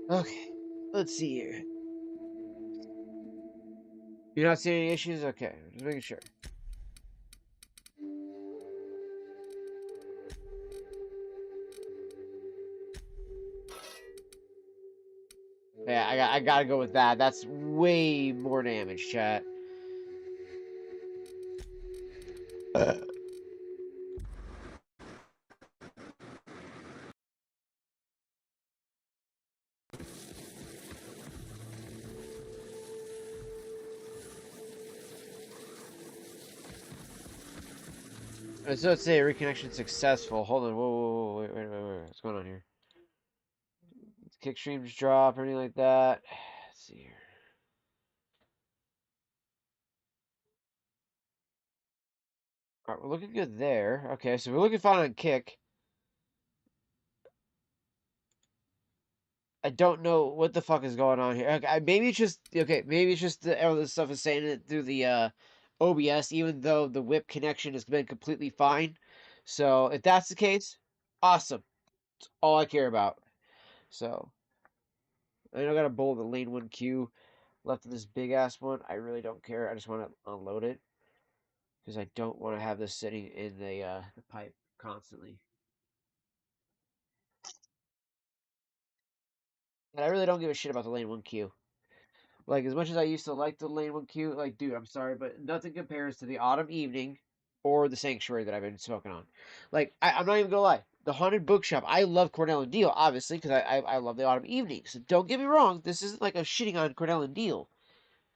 Okay. Let's see here. You're not seeing any issues? Okay. Just making sure. Yeah, I gotta go with that. That's way more damage, chat. So let's say reconnection successful. Hold on. Whoa, wait. What's going on here? Kick streams drop or anything like that? Let's see here. Alright, we're looking good there. Okay, so we're looking fine on kick. I don't know what the fuck is going on here. Okay, maybe it's just maybe it's just all this stuff is saying it through the OBS, even though the whip connection has been completely fine. So if that's the case, awesome. That's all I care about. So I got a bowl of the lane 1Q left of this big ass one. I really don't care. I just want to unload it because I don't want to have this sitting in the pipe constantly. And I really don't give a shit about the lane 1Q. Like, as much as I used to like the lane 1Q, like, dude, I'm sorry, but nothing compares to the autumn evening or the sanctuary that I've been smoking on. Like, I'm not even gonna lie. The haunted bookshop, I love Cornell and Deal, obviously, because I love the autumn evening. So don't get me wrong, this isn't like a shitting on Cornell and Deal.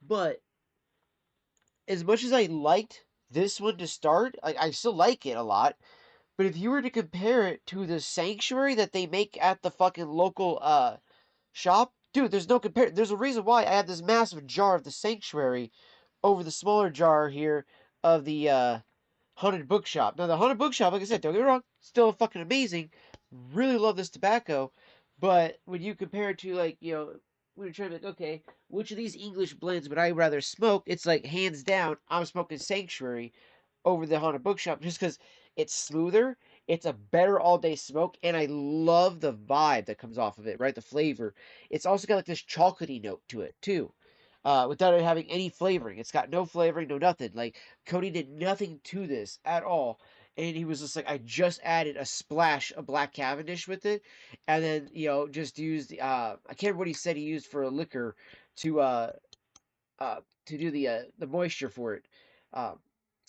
But as much as I liked this one to start, like, I still like it a lot. But if you were to compare it to the sanctuary that they make at the fucking local shop, dude, there's no compare. There's a reason why I have this massive jar of the sanctuary over the smaller jar here of the haunted bookshop. Now the haunted bookshop, like I said, don't get me wrong, still fucking amazing. Really love this tobacco, but when you compare it to like when you're trying to be like, okay, which of these English blends would I rather smoke? It's like hands down, I'm smoking Sanctuary over the haunted bookshop just because it's smoother. It's a better all day smoke, and I love the vibe that comes off of it, right? The flavor. It's also got like this chocolatey note to it too, without it having any flavoring. It's got no flavoring, no nothing. Like Cody did nothing to this at all. And he was just like, I just added a splash of black Cavendish with it, and then just used I can't remember what he said he used for a liquor to uh to do the moisture for it. Um,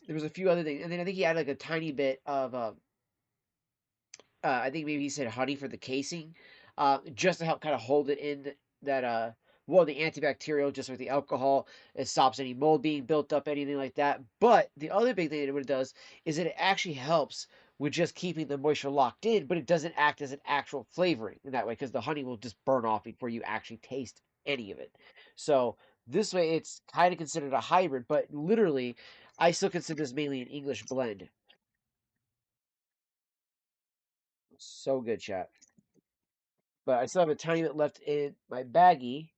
there was a few other things, and then I think he had like a tiny bit of I think maybe he said honey for the casing, just to help kind of hold it in that well, the antibacterial just with the alcohol, it stops any mold being built up, anything like that. But the other big thing that it does is that it actually helps with just keeping the moisture locked in, but it doesn't act as an actual flavoring in that way because the honey will just burn off before you actually taste any of it. So this way, it's kind of considered a hybrid, but literally, I still consider this mainly an English blend. So good, chat. But I still have a tiny bit left in my baggie.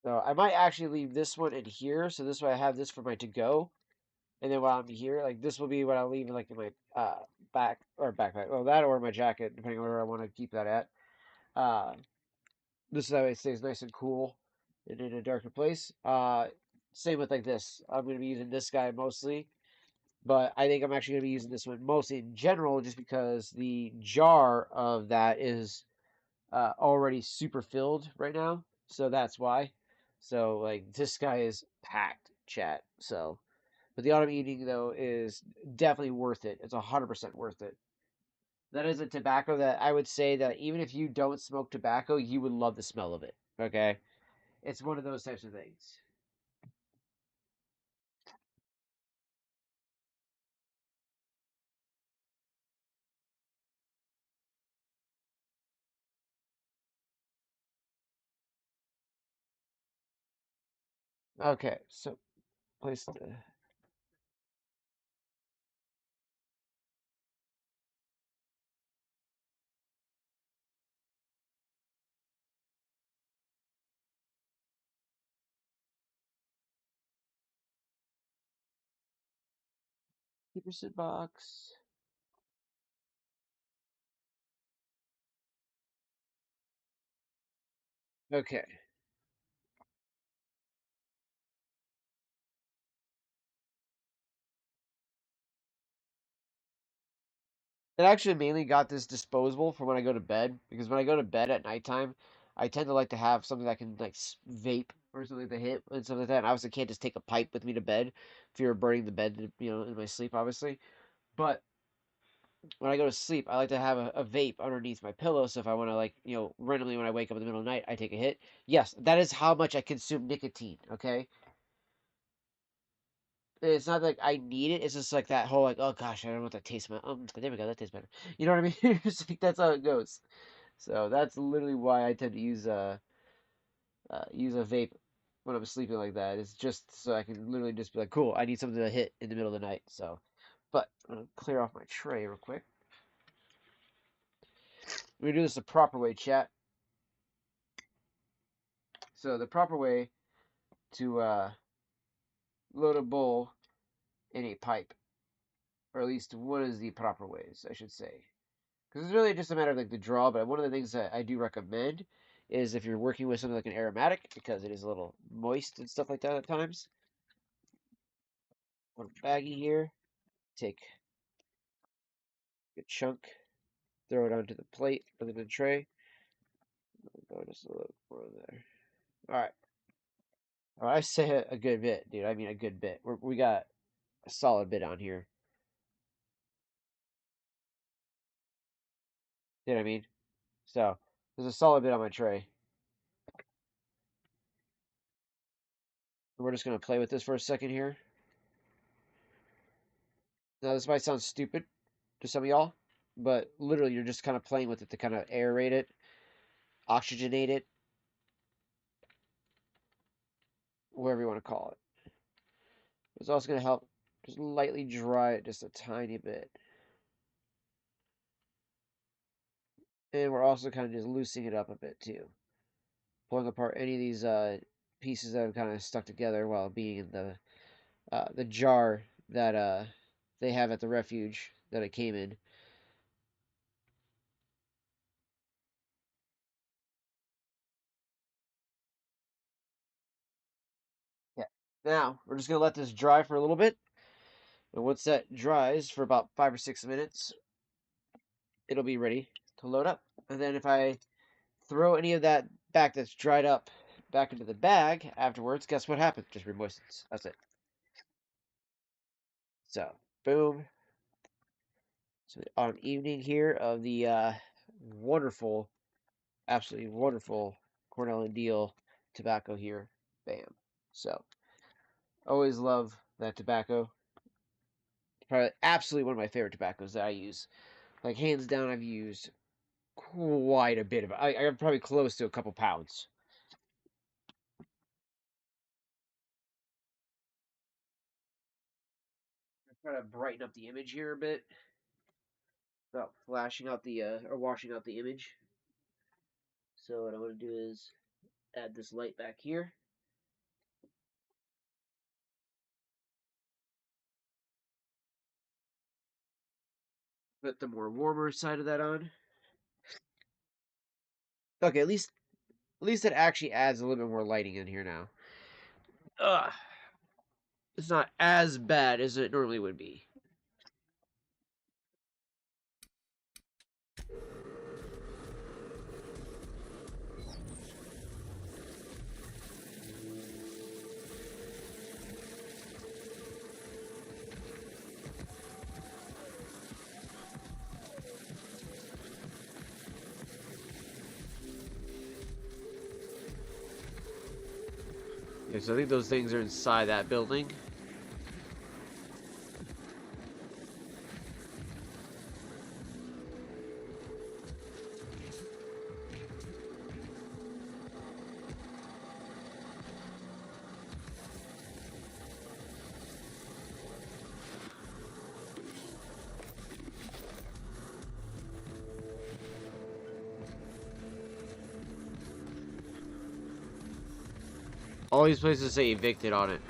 So I might actually leave this one in here. So this way I have this for my to go. And then while I'm here, like this will be what I'll leave in like in my backpack. Well, that or my jacket, depending on where I want to keep that at. Uh, this is how it stays nice and cool and in a darker place. Same with like this. I'm gonna be using this guy mostly, but I think I'm actually gonna be using this one mostly in general, just because the jar of that is already super filled right now. So that's why. So like this guy is packed, chat. So, but the autumn evening though is definitely worth it. It's 100% worth it. That is a tobacco that I would say that even if you don't smoke tobacco, you would love the smell of it. Okay, it's one of those types of things. Okay, so place the keeper box. Okay. It actually mainly got this disposable for when I go to bed, because when I go to bed at nighttime, I tend to like to have something that can like vape or something to hit and something like that. And obviously, can't just take a pipe with me to bed, fear of burning the bed, in my sleep, obviously. But when I go to sleep, I like to have a vape underneath my pillow, so if I want to like randomly when I wake up in the middle of the night, I take a hit. Yes, that is how much I consume nicotine. Okay, it's not like I need it. It's just like that whole like, oh gosh, I don't want that taste. There we go. That tastes better. You know what I mean? It's like that's how it goes. So that's literally why I tend to use a vape when I'm sleeping like that. It's just so I can literally just be like, cool, I need something to hit in the middle of the night. So, but I'm gonna clear off my tray real quick. We're gonna do this the proper way, chat. So the proper way to load a bowl in a pipe, or at least what is the proper ways, I should say. Because it's really just a matter of like the draw. But one of the things that I do recommend is if you're working with something like an aromatic, because it is a little moist and stuff like that at times. Put a baggie here, take a chunk, throw it onto the plate or the tray. Go just a little more there. All right. When I say a good bit, dude, I mean a good bit. We got a solid bit on here. You know what I mean? So there's a solid bit on my tray. We're just gonna play with this for a second here. Now this might sound stupid to some of y'all, but literally you're just kind of playing with it to kind of aerate it, oxygenate it, whatever you want to call it. It's also gonna help just lightly dry it just a tiny bit. And we're also kind of just loosening it up a bit too. Pulling apart any of these pieces that have kind of stuck together while being in the jar that they have at the refuge that it came in. Yeah. Now we're just gonna let this dry for a little bit, and once that dries for about 5 or 6 minutes, it'll be ready to load up. And then if I throw any of that back that's dried up back into the bag afterwards, guess what happens? Just remoistens. That's it. So boom. So on evening here of the wonderful, absolutely wonderful Cornell and Deal tobacco here. Bam. So always love that tobacco. Probably absolutely one of my favorite tobaccos that I use. Like hands down, I've used quite a bit of it. I'm probably close to a couple pounds. I try to brighten up the image here a bit. Without flashing out the or washing out the image. So what I'm gonna do is add this light back here. Put the more warmer side of that on. Okay, at least it actually adds a little bit more lighting in here now. Ugh. It's not as bad as it normally would be. Yeah, so I think those things are inside that building. All these places say evicted on it.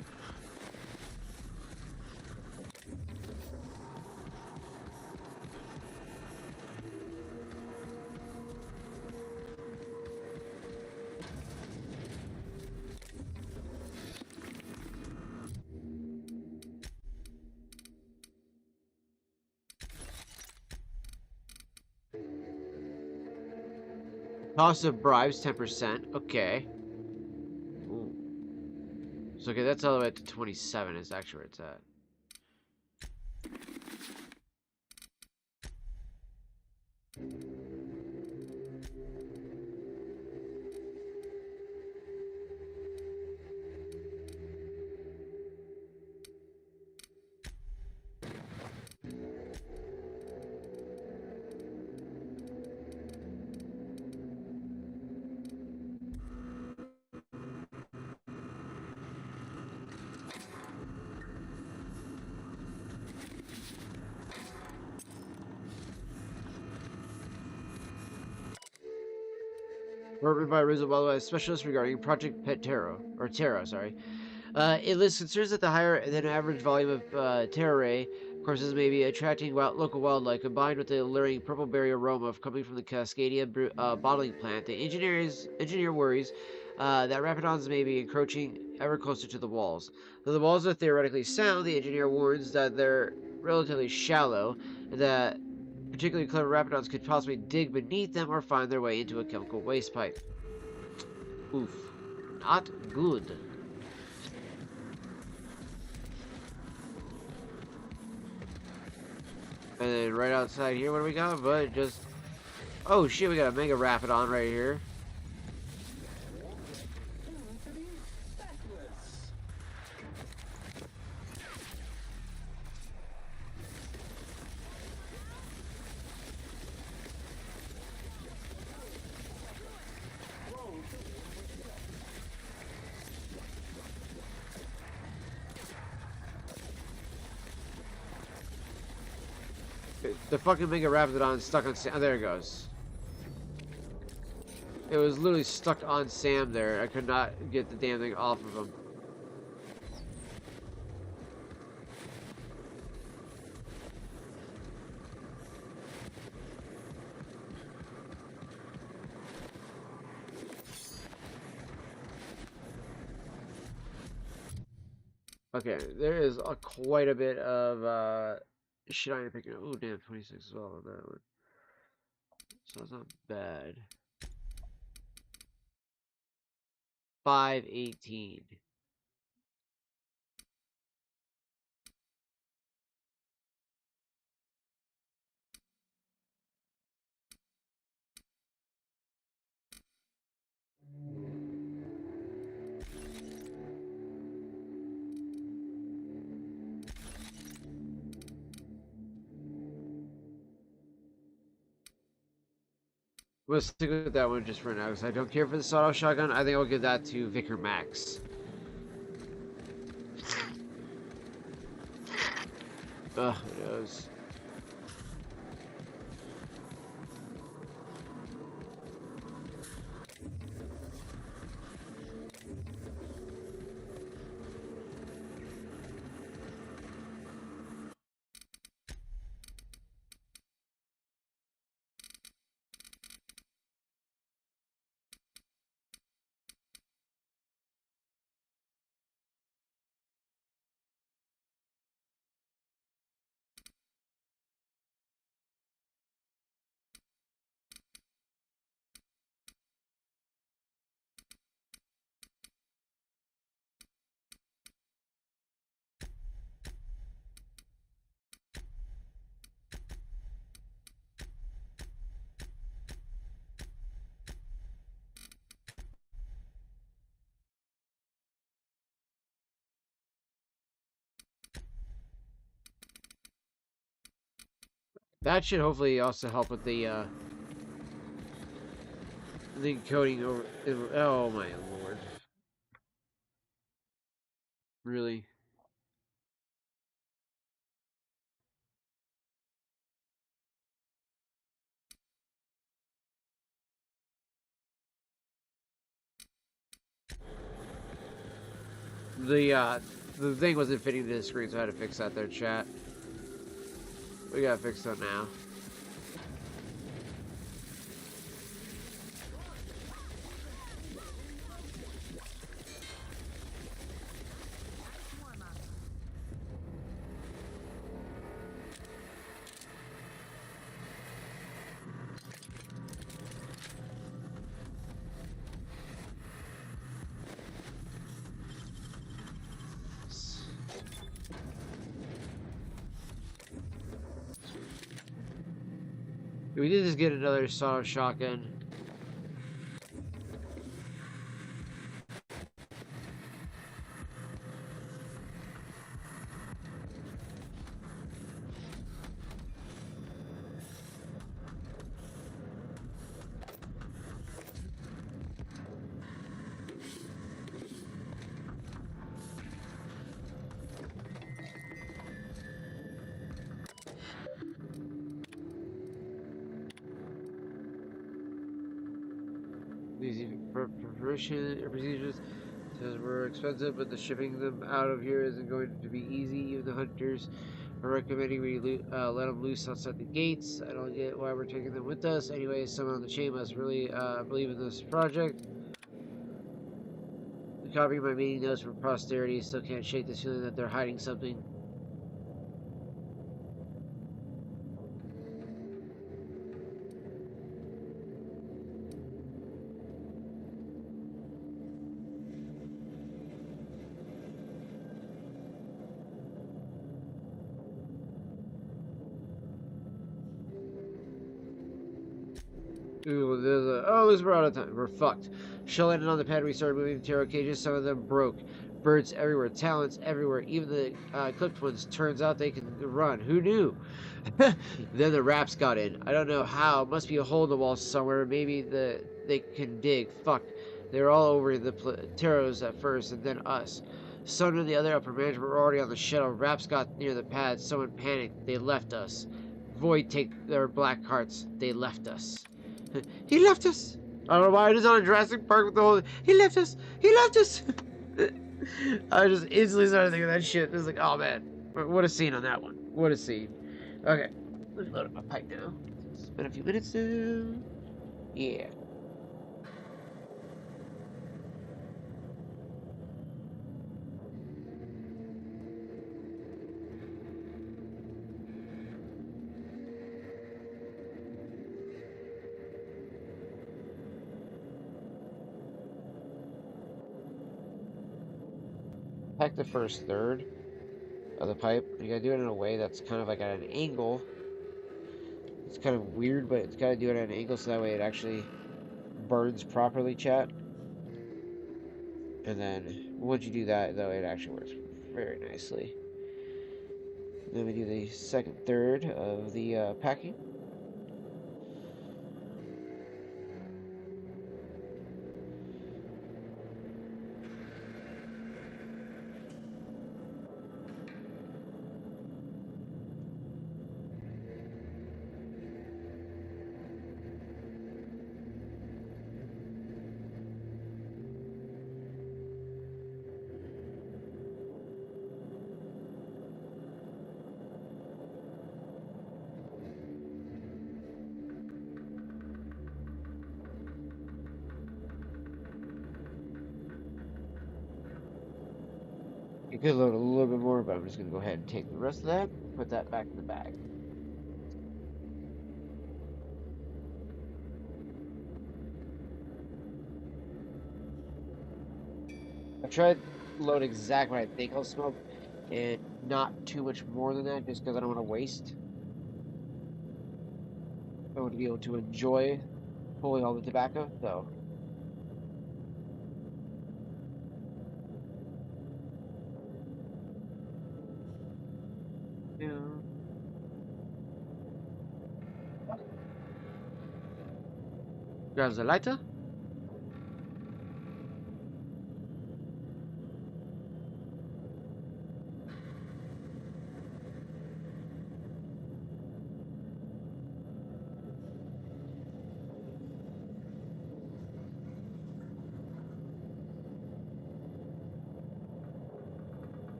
Cost of bribes 10%. Okay. Ooh. So okay, that's all the way up to 27 is actually where it's at. Written by Rizzo Baldo, a specialist regarding Project Pet Terra, or Terra, sorry. It lists concerns that the higher than average volume of Terra Ray courses may be attracting local wildlife, combined with the alluring purple berry aroma coming from the Cascadia bottling plant. The engineer worries that Rapidons may be encroaching ever closer to the walls. Though the walls are theoretically sound, the engineer warns that they're relatively shallow, and that particularly clever Rapidons could possibly dig beneath them or find their way into a chemical waste pipe. Oof. Not good. And then right outside here, what do we got? But just... Oh shit, we got a Mega Rapidon right here. The fucking Mega Rapidon stuck on Sam. Oh, there it goes. It was literally stuck on Sam there. I could not get the damn thing off of him. Okay, there is quite a bit of shit I am picking up. Oh damn, 26 as well on that one. So it's not bad. 518. We'll stick with that one just for now because I don't care for the sawed-off shotgun. I think I'll give that to Vicar Max. Ugh, it is. That should hopefully also help with the encoding over. Oh my lord! Really? The thing wasn't fitting to the screen, so I had to fix that there, chat. We gotta fix that now. We did just get another sawed shotgun. These procedures says we're expensive, but the shipping them out of here isn't going to be easy. Even the hunters are recommending we let them loose outside the gates. I don't get why we're taking them with us. Anyway, someone on the chain must really believe in this project. Copying my meeting notes for posterity, still can't shake this feeling that they're hiding something. Ooh, looks we're out of time. We're fucked. Shell landed on the pad. We started moving the tarot cages. Some of them broke. Birds everywhere. Talents everywhere. Even the clipped ones. Turns out they can run. Who knew? Then the raps got in. I don't know how. Must be a hole in the wall somewhere. Maybe they can dig. Fuck. They were all over the tarots at first, and then us. Someone and the other upper management were already on the shuttle. Raps got near the pad. Someone panicked. They left us. Void take their black carts. They left us. He left us. I don't know why I just on a Jurassic Park with the whole. He left us. He left us. I just instantly started thinking of that shit. It was like, oh man, what a scene on that one. What a scene. Okay, let's load up my pipe now. It's been a few minutes now. Yeah. Pack the first third of the pipe. You gotta do it in a way that's kind of like at an angle. It's kind of weird, but it's gotta do it at an angle so that way it actually burns properly, chat. And then once you do that, though, it actually works very nicely. Then we do the second third of the packing. You could load a little bit more, but I'm just going to go ahead and take the rest of that, put that back in the bag. I tried to load exactly what I think I'll smoke, and not too much more than that, just because I don't want to waste. I want to be able to enjoy pulling all the tobacco, so. Yeah. Grabs the lighter.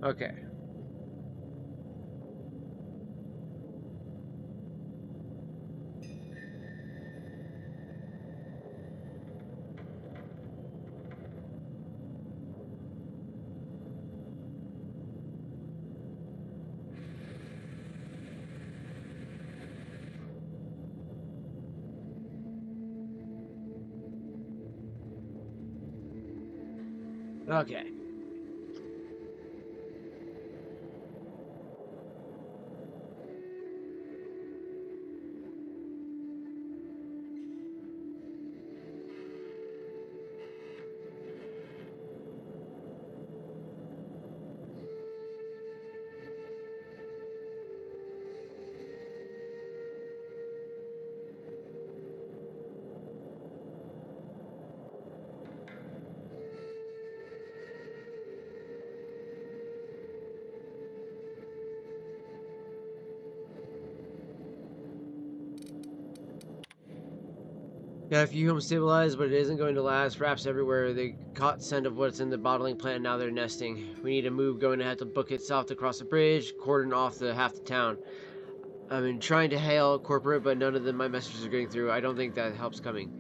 Okay. Okay. Got a few homes stabilized, but it isn't going to last. Rats everywhere. They caught scent of what's in the bottling plant, and now they're nesting. We need to move. Going to have to book it south across the bridge, cordon off the half the town. I've been trying to hail corporate, but none of my messages are getting through. I don't think that helps coming.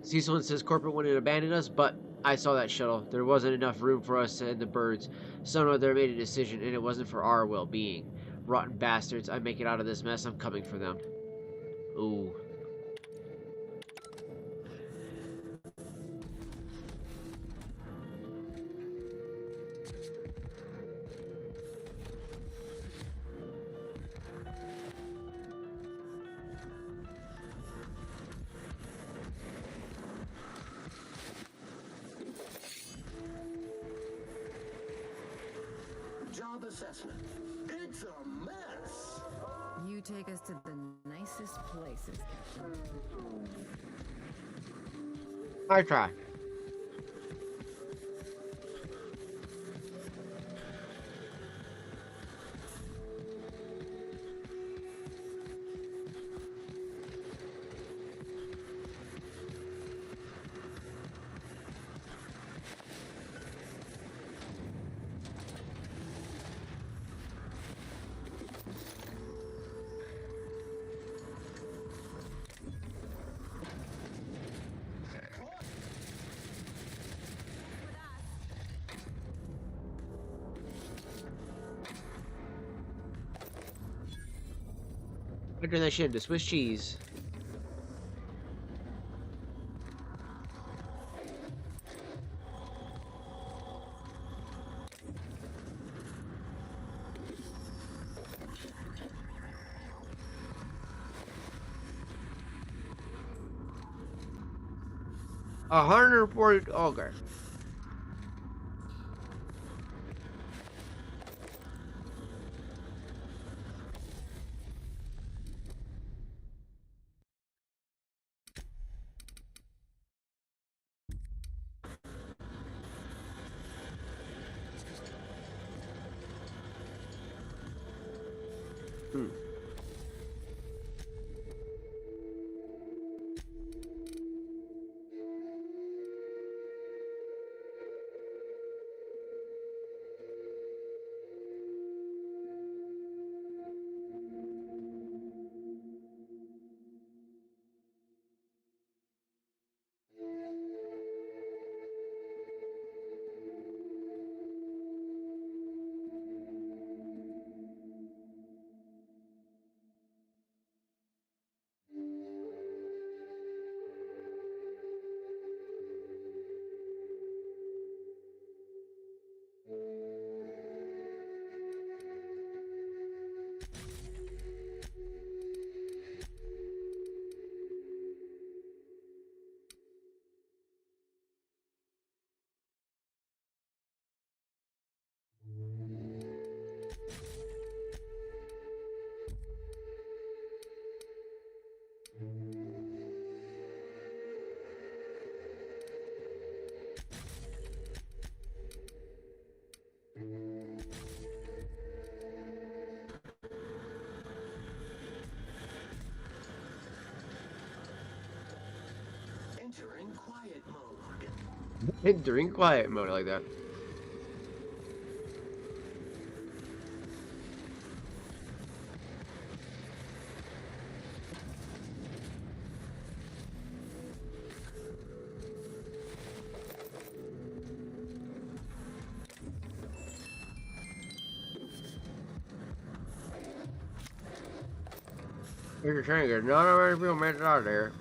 Cecil says corporate wouldn't abandon us, but I saw that shuttle. There wasn't enough room for us and the birds. Someone there made a decision, and it wasn't for our well-being. Rotten bastards. I make it out of this mess. I'm coming for them. Ooh. Job assessment. It's a mess. You take us to the nicest places, Captain. I try. I turn that shit into Swiss cheese. $140. Okay. Hmm. During quiet mode like that. You're trying to get not already people made it out of there.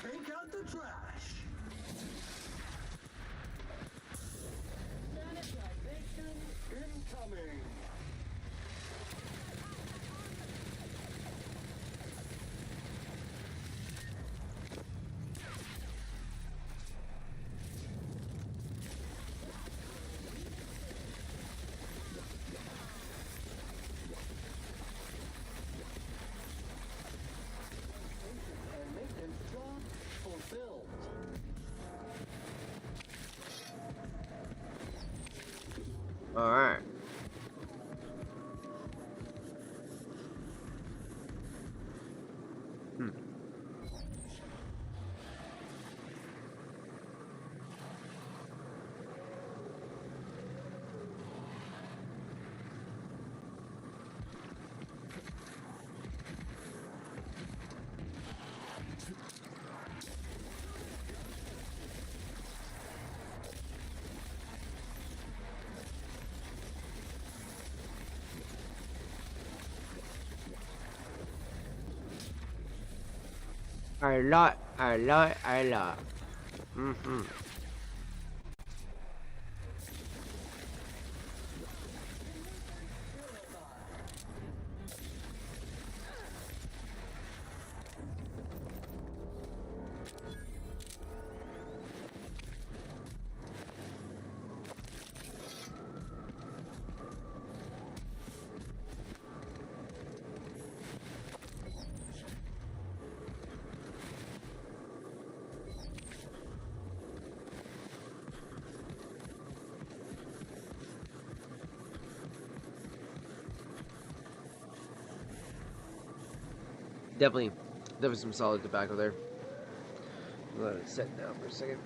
Take out the trash. Sanitization incoming. And maintenance job fulfilled. Alright. I lot. Mm-hmm. Definitely some solid tobacco there. Let it set down for a second.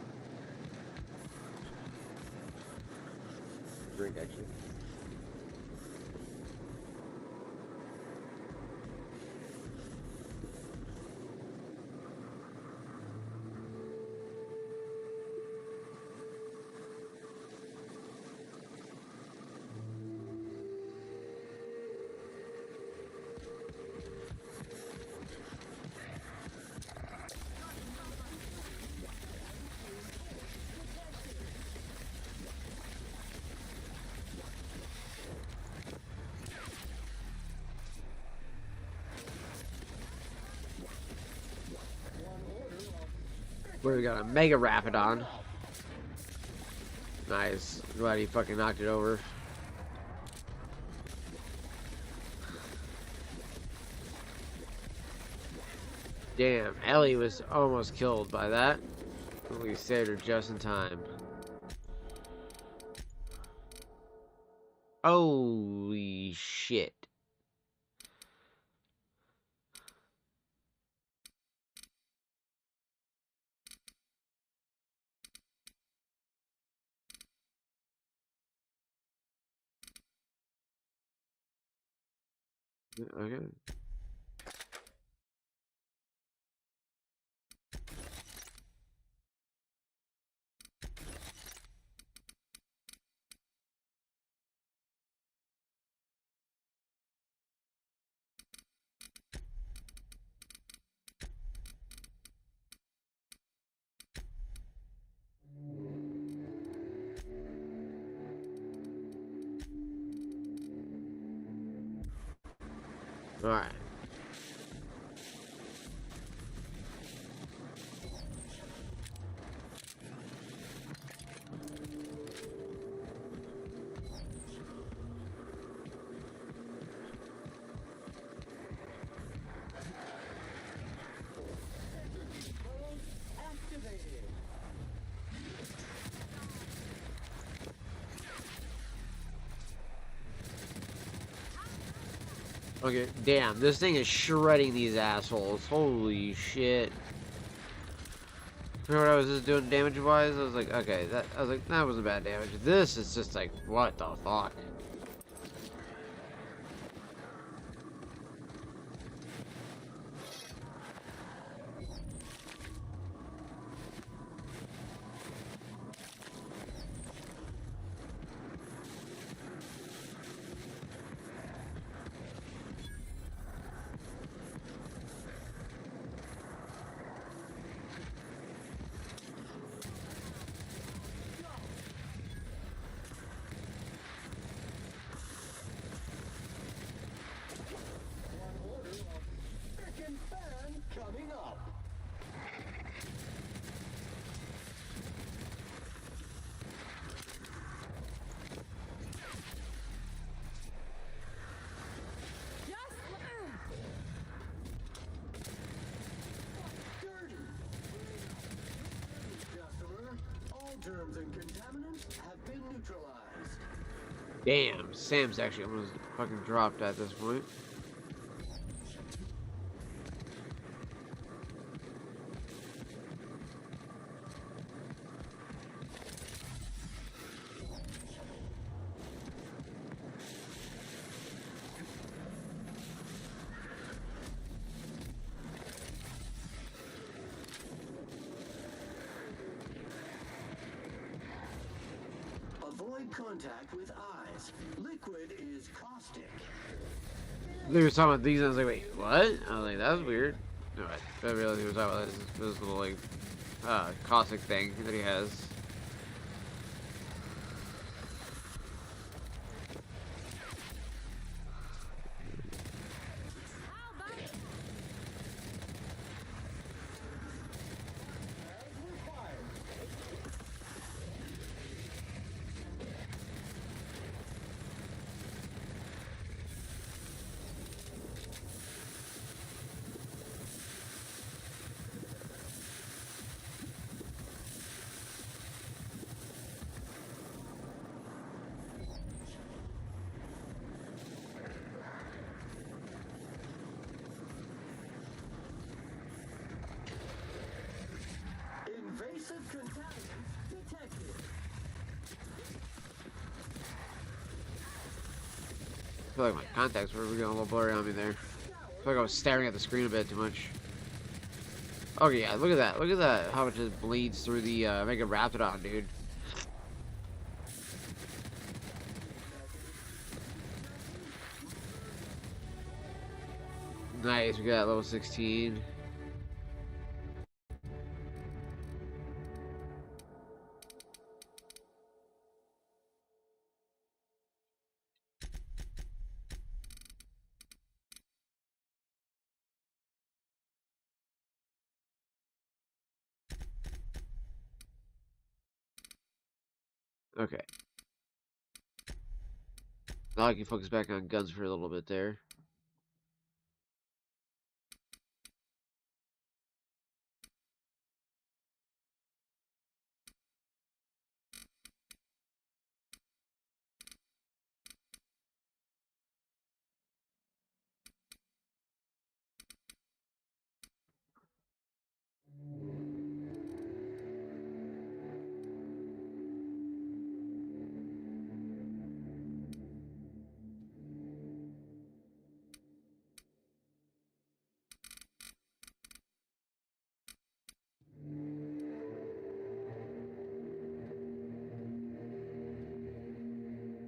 Drink actually. Where we got a Mega Rapidon. Nice. Glad he fucking knocked it over. Damn, Ellie was almost killed by that. We saved her just in time. Holy shit. Okay. Alright. Activated. Okay, damn, this thing is shredding these assholes. Holy shit. Remember what I was just doing damage-wise? I was like, okay, that wasn't bad damage. This is just like, what the fuck? One order of frickin' fan coming up. Dirty. Customer, all germs and contaminants have been neutralized. Damn, Sam's actually almost fucking dropped at this point. Avoid contact with eyes. Liquid is caustic. They were talking about these, and I was like, wait, what? I was like, that was weird. No, I realized he was talking about this little, like, caustic thing that he has. As required. Invasive contaminants detected. I feel like my contacts were getting a little blurry on me there. I feel like I was staring at the screen a bit too much. Okay, yeah, look at that. Look at that. How it just bleeds through the Mega Raptidon, dude. Nice, we got level 16. Okay. Now I can focus back on guns for a little bit there.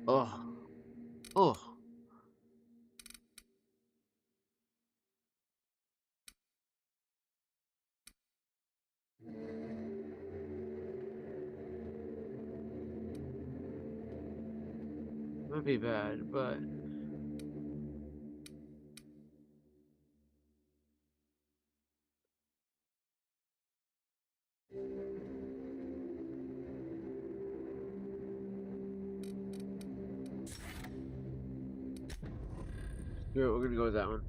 Oh. Oh. Might be bad, but We're gonna go with that one.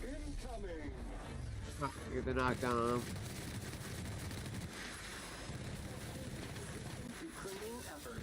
Incoming! Get the knockdown on him. Recruiting effort.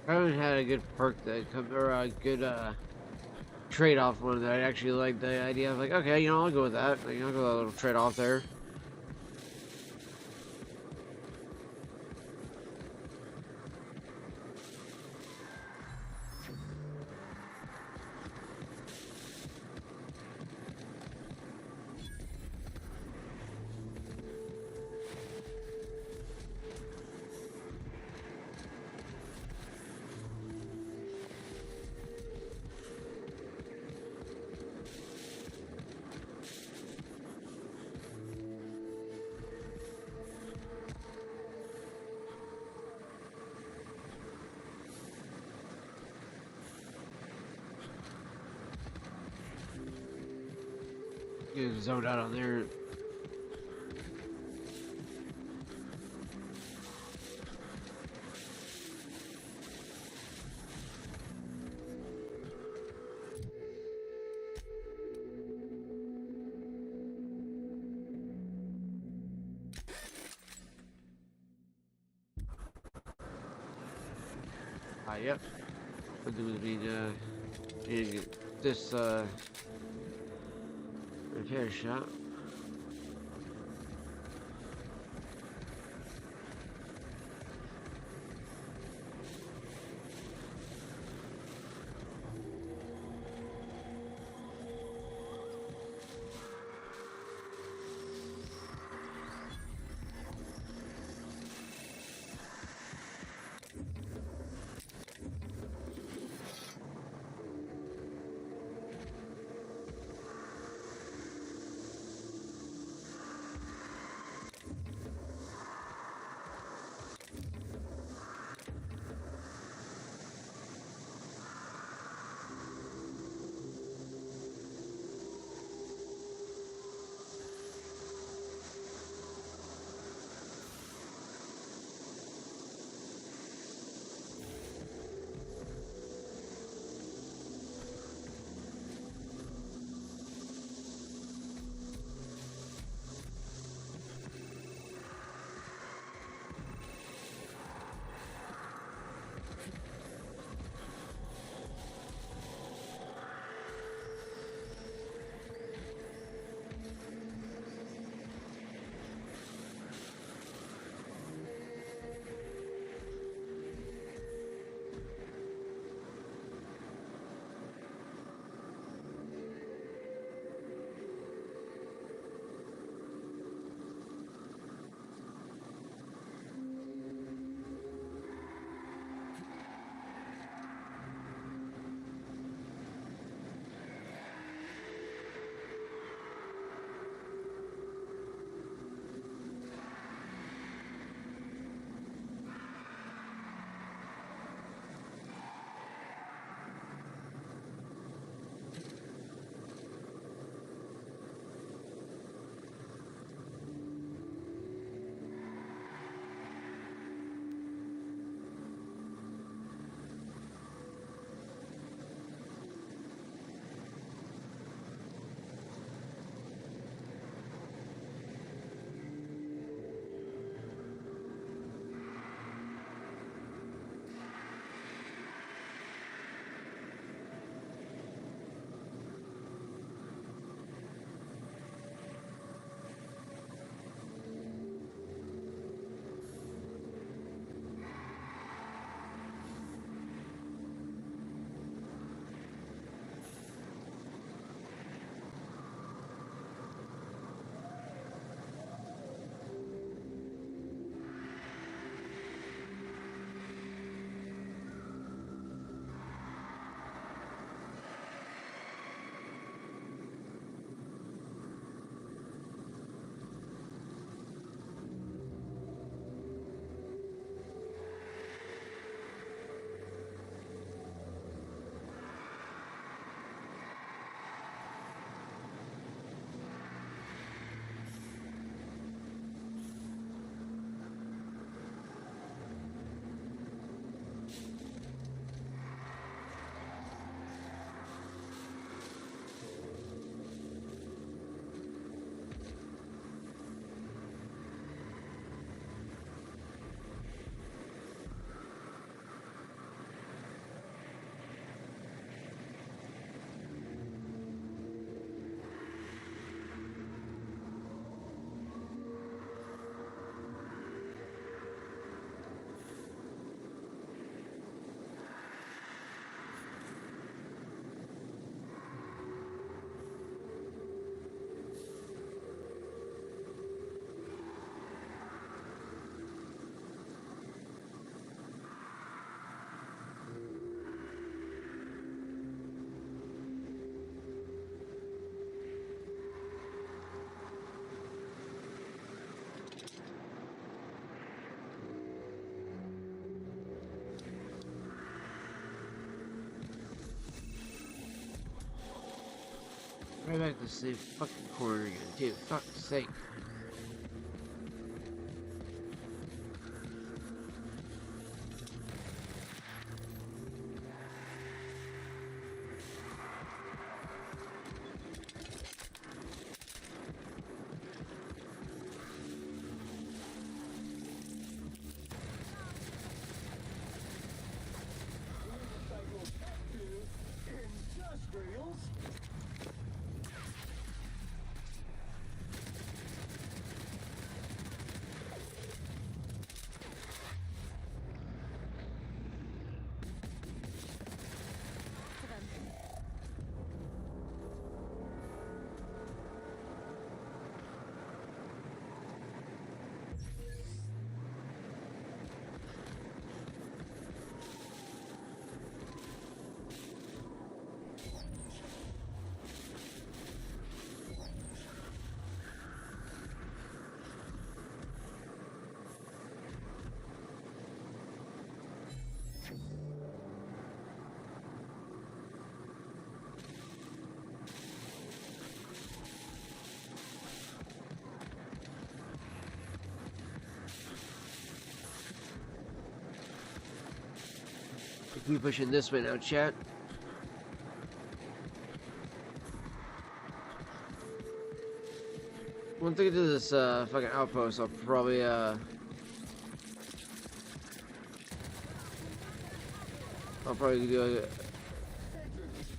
I haven't had a good perk that come or a good trade-off one that I actually like the idea of like, okay, you know, I'll go with that. Like, I'll go with a little trade-off there. Get zoned out on there. Yep. What do we need to get this repair shop? Right back to the same fucking corner again, too. Fuck's sake. Industrials. Keep pushing this way now, chat. Once I get to this fucking outpost, I'll probably do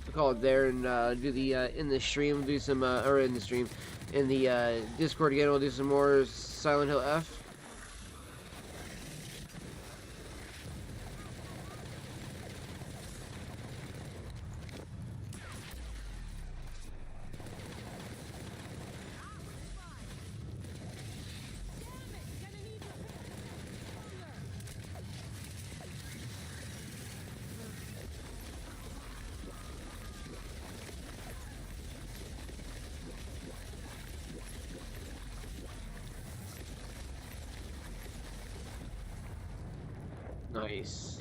a call it there and do the in the stream, do some or in the stream, in the Discord again. We'll do some more Silent Hill F. Nice.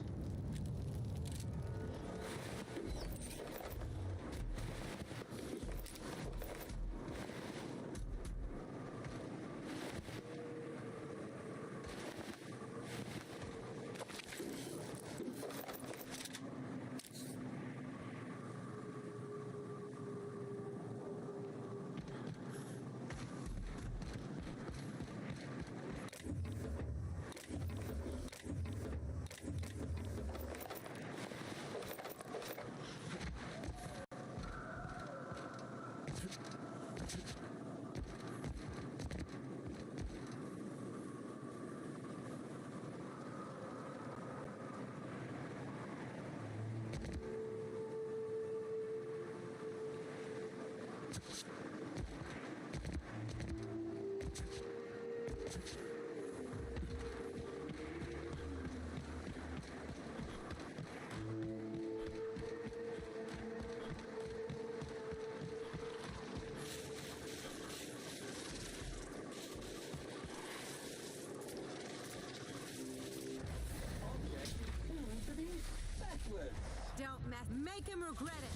Don't mess. Make him regret it.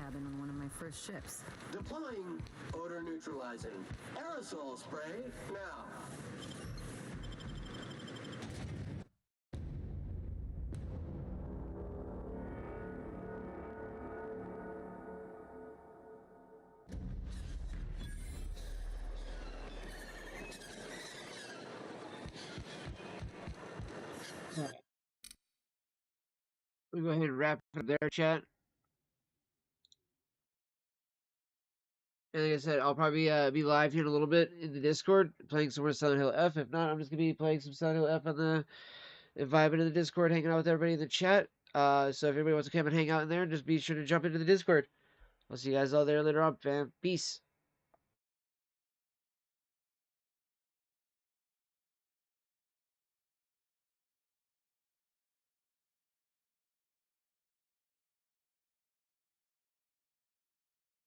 cabin on one of my first ships. Deploying odor neutralizing aerosol spray now. We'll go ahead and wrap it up there, chat. And like I said, I'll probably be live here in a little bit in the Discord, playing some more Silent Hill F. If not, I'm just gonna be playing some Silent Hill F on the vibing in the Discord, hanging out with everybody in the chat. So if everybody wants to come and hang out in there, just be sure to jump into the Discord. I'll see you guys all there later on, fam. Peace.